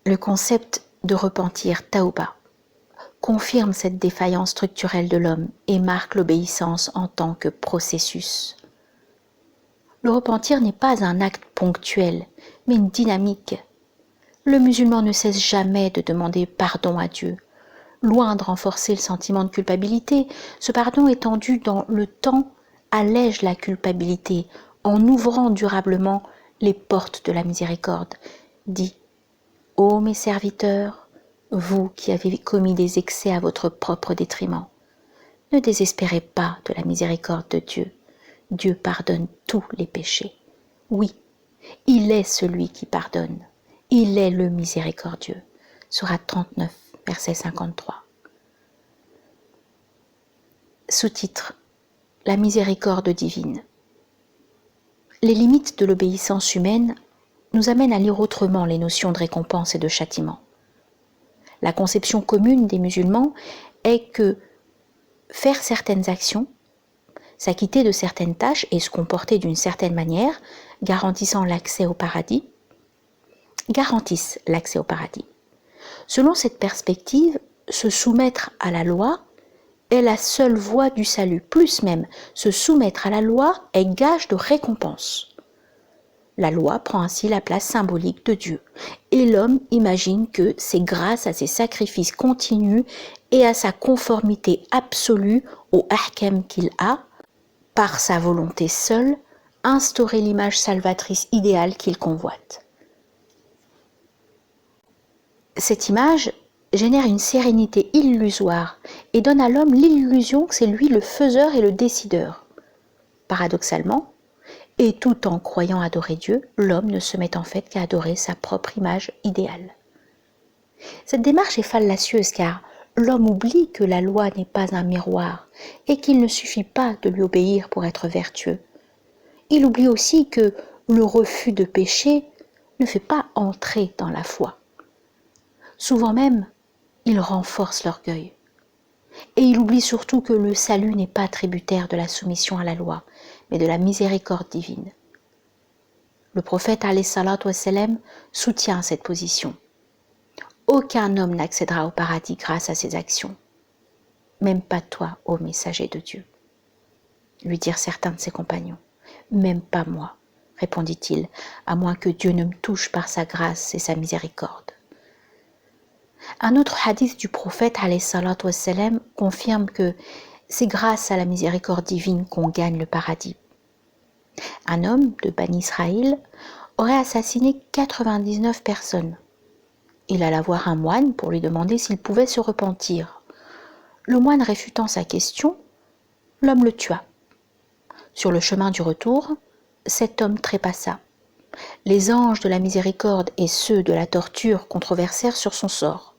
Le concept de repentir tauba confirme cette défaillance structurelle de l'homme et marque l'obéissance en tant que processus. Le repentir n'est pas un acte ponctuel, mais une dynamique. Le musulman ne cesse jamais de demander pardon à Dieu. Loin de renforcer le sentiment de culpabilité, ce pardon étendu dans le temps allège la culpabilité en ouvrant durablement les portes de la miséricorde. Dit « Ô mes serviteurs, vous qui avez commis des excès à votre propre détriment, ne désespérez pas de la miséricorde de Dieu. Dieu pardonne tous les péchés. Oui, il est celui qui pardonne. Il est le miséricordieux. » Sourate 39, verset 53. Sous-titre : La miséricorde divine. Les limites de l'obéissance humaine nous amènent à lire autrement les notions de récompense et de châtiment. La conception commune des musulmans est que faire certaines actions, s'acquitter de certaines tâches et se comporter d'une certaine manière, garantissent l'accès au paradis. Selon cette perspective, se soumettre à la loi est la seule voie du salut. Plus même, se soumettre à la loi est gage de récompense. La loi prend ainsi la place symbolique de Dieu, et l'homme imagine que c'est grâce à ses sacrifices continus et à sa conformité absolue au ahkam qu'il a, par sa volonté seule, instauré l'image salvatrice idéale qu'il convoite. Cette image génère une sérénité illusoire et donne à l'homme l'illusion que c'est lui le faiseur et le décideur. Paradoxalement, et tout en croyant adorer Dieu, l'homme ne se met en fait qu'à adorer sa propre image idéale. Cette démarche est fallacieuse car l'homme oublie que la loi n'est pas un miroir et qu'il ne suffit pas de lui obéir pour être vertueux. Il oublie aussi que le refus de pécher ne fait pas entrer dans la foi. Souvent même, il renforce l'orgueil. Et il oublie surtout que le salut n'est pas tributaire de la soumission à la loi, mais de la miséricorde divine. Le prophète alayhi salatu wassalam soutient cette position. Aucun homme n'accédera au paradis grâce à ses actions. Même pas toi, ô messager de Dieu. Lui dirent certains de ses compagnons. Même pas moi, répondit-il, à moins que Dieu ne me touche par sa grâce et sa miséricorde. Un autre hadith du prophète alayhi salatu wassalam confirme que c'est grâce à la miséricorde divine qu'on gagne le paradis. Un homme de Bani Israël aurait assassiné 99 personnes. Il alla voir un moine pour lui demander s'il pouvait se repentir. Le moine réfutant sa question, l'homme le tua. Sur le chemin du retour, cet homme trépassa. Les anges de la miséricorde et ceux de la torture controversèrent sur son sort.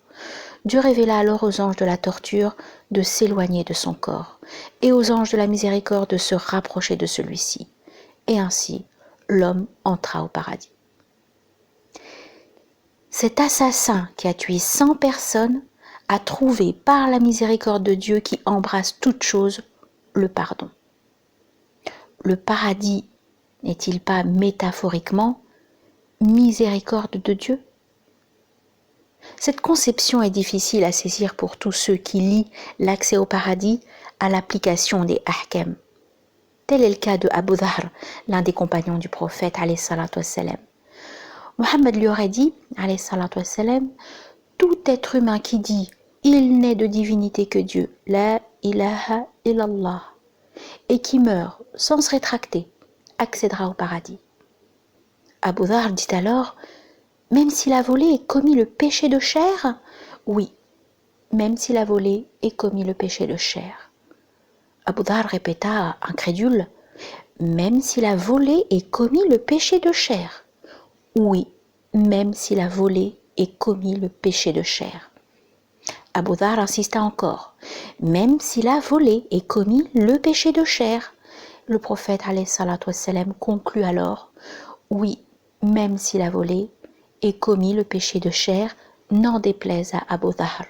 Dieu révéla alors aux anges de la torture de s'éloigner de son corps et aux anges de la miséricorde de se rapprocher de celui-ci. Et ainsi, l'homme entra au paradis. Cet assassin qui a tué 100 personnes a trouvé par la miséricorde de Dieu qui embrasse toute chose le pardon. Le paradis n'est-il pas métaphoriquement miséricorde de Dieu ? Cette conception est difficile à saisir pour tous ceux qui lient l'accès au paradis à l'application des ahkam. Tel est le cas de Abu Dhahr, l'un des compagnons du prophète alayhi salatu wassalam. Mohammed lui aurait dit, alayhi salatu wassalam, tout être humain qui dit « Il n'est de divinité que Dieu, la ilaha illallah » et qui meurt sans se rétracter, accédera au paradis. Abu Dhahr dit alors « Même s'il a volé et commis le péché de chair ?» Oui, même s'il a volé et commis le péché de chair. Abu Dhahr répéta, incrédule, « Même s'il a volé et commis le péché de chair ?» Oui, même s'il a volé et commis le péché de chair. Abu Dhahr insista encore, « Même s'il a volé et commis le péché de chair ?» Le prophète alayhi salatu wassalam conclut alors, « Oui, même s'il a volé et commis le péché de chair, n'en déplaise à Abu Dhahr. »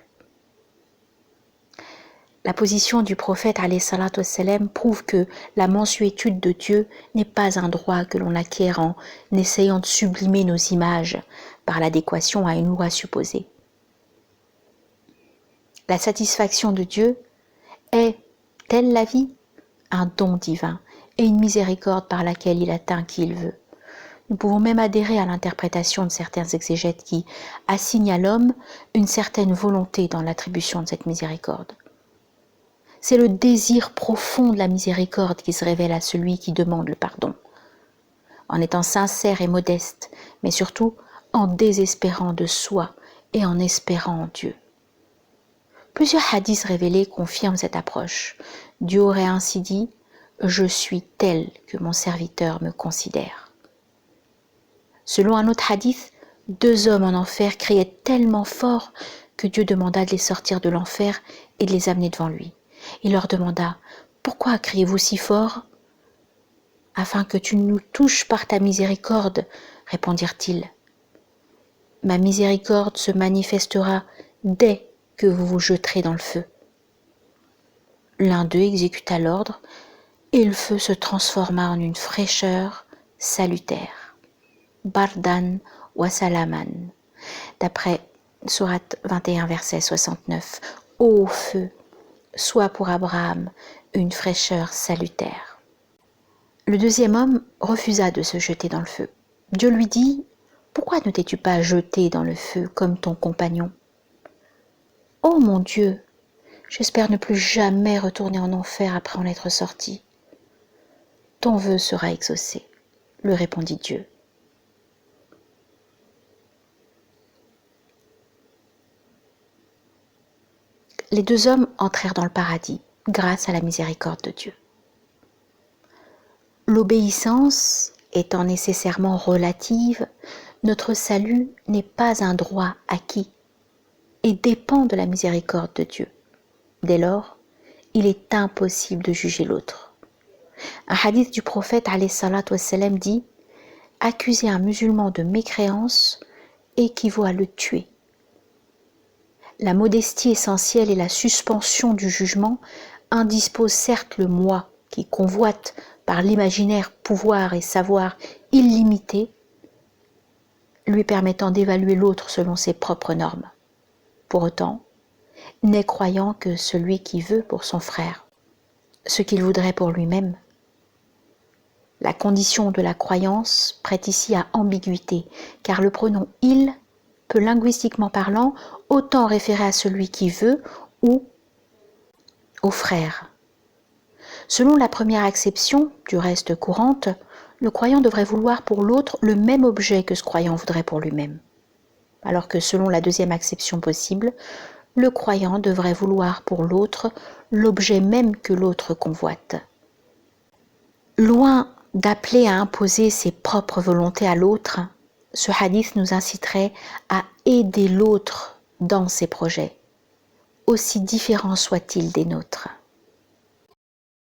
La position du prophète alayhi salatu wassalam prouve que la mansuétude de Dieu n'est pas un droit que l'on acquiert en essayant de sublimer nos images par l'adéquation à une loi supposée. La satisfaction de Dieu est, telle la vie, un don divin et une miséricorde par laquelle il atteint qui il veut. Nous pouvons même adhérer à l'interprétation de certains exégètes qui assignent à l'homme une certaine volonté dans l'attribution de cette miséricorde. C'est le désir profond de la miséricorde qui se révèle à celui qui demande le pardon. En étant sincère et modeste, mais surtout en désespérant de soi et en espérant en Dieu. Plusieurs hadiths révélés confirment cette approche. Dieu aurait ainsi dit « Je suis tel que mon serviteur me considère ». Selon un autre hadith, 2 hommes en enfer criaient tellement fort que Dieu demanda de les sortir de l'enfer et de les amener devant lui. Il leur demanda « Pourquoi criez-vous si fort ?»« Afin que tu nous touches par ta miséricorde, répondirent-ils. Ma miséricorde se manifestera dès que vous vous jeterez dans le feu. L'un d'eux exécuta l'ordre et le feu se transforma en une fraîcheur salutaire. Bardan wa salaman. D'après Sourate 21, verset 69. Ô feu, sois pour Abraham une fraîcheur salutaire. Le deuxième homme refusa de se jeter dans le feu. Dieu lui dit « Pourquoi ne t'es-tu pas jeté dans le feu comme ton compagnon ?»« Oh mon Dieu, j'espère ne plus jamais retourner en enfer après en être sorti. »« Ton vœu sera exaucé, » lui répondit Dieu. Les 2 hommes entrèrent dans le paradis grâce à la miséricorde de Dieu. L'obéissance étant nécessairement relative, notre salut n'est pas un droit acquis et dépend de la miséricorde de Dieu. Dès lors, il est impossible de juger l'autre. Un hadith du prophète alayhi salatu wassalam dit « Accuser un musulman de mécréance équivaut à le tuer ». La modestie essentielle et la suspension du jugement indisposent certes le moi qui convoite par l'imaginaire pouvoir et savoir illimité, lui permettant d'évaluer l'autre selon ses propres normes. Pour autant, n'est croyant que celui qui veut pour son frère ce qu'il voudrait pour lui-même. La condition de la croyance prête ici à ambiguïté, car le pronom « il » peut linguistiquement parlant autant référer à celui qui veut ou au frère. Selon la première acception, du reste courante, le croyant devrait vouloir pour l'autre le même objet que ce croyant voudrait pour lui-même. Alors que selon la deuxième acception possible, le croyant devrait vouloir pour l'autre l'objet même que l'autre convoite. Loin d'appeler à imposer ses propres volontés à l'autre, ce hadith nous inciterait à aider l'autre dans ses projets, aussi différents soient-ils des nôtres.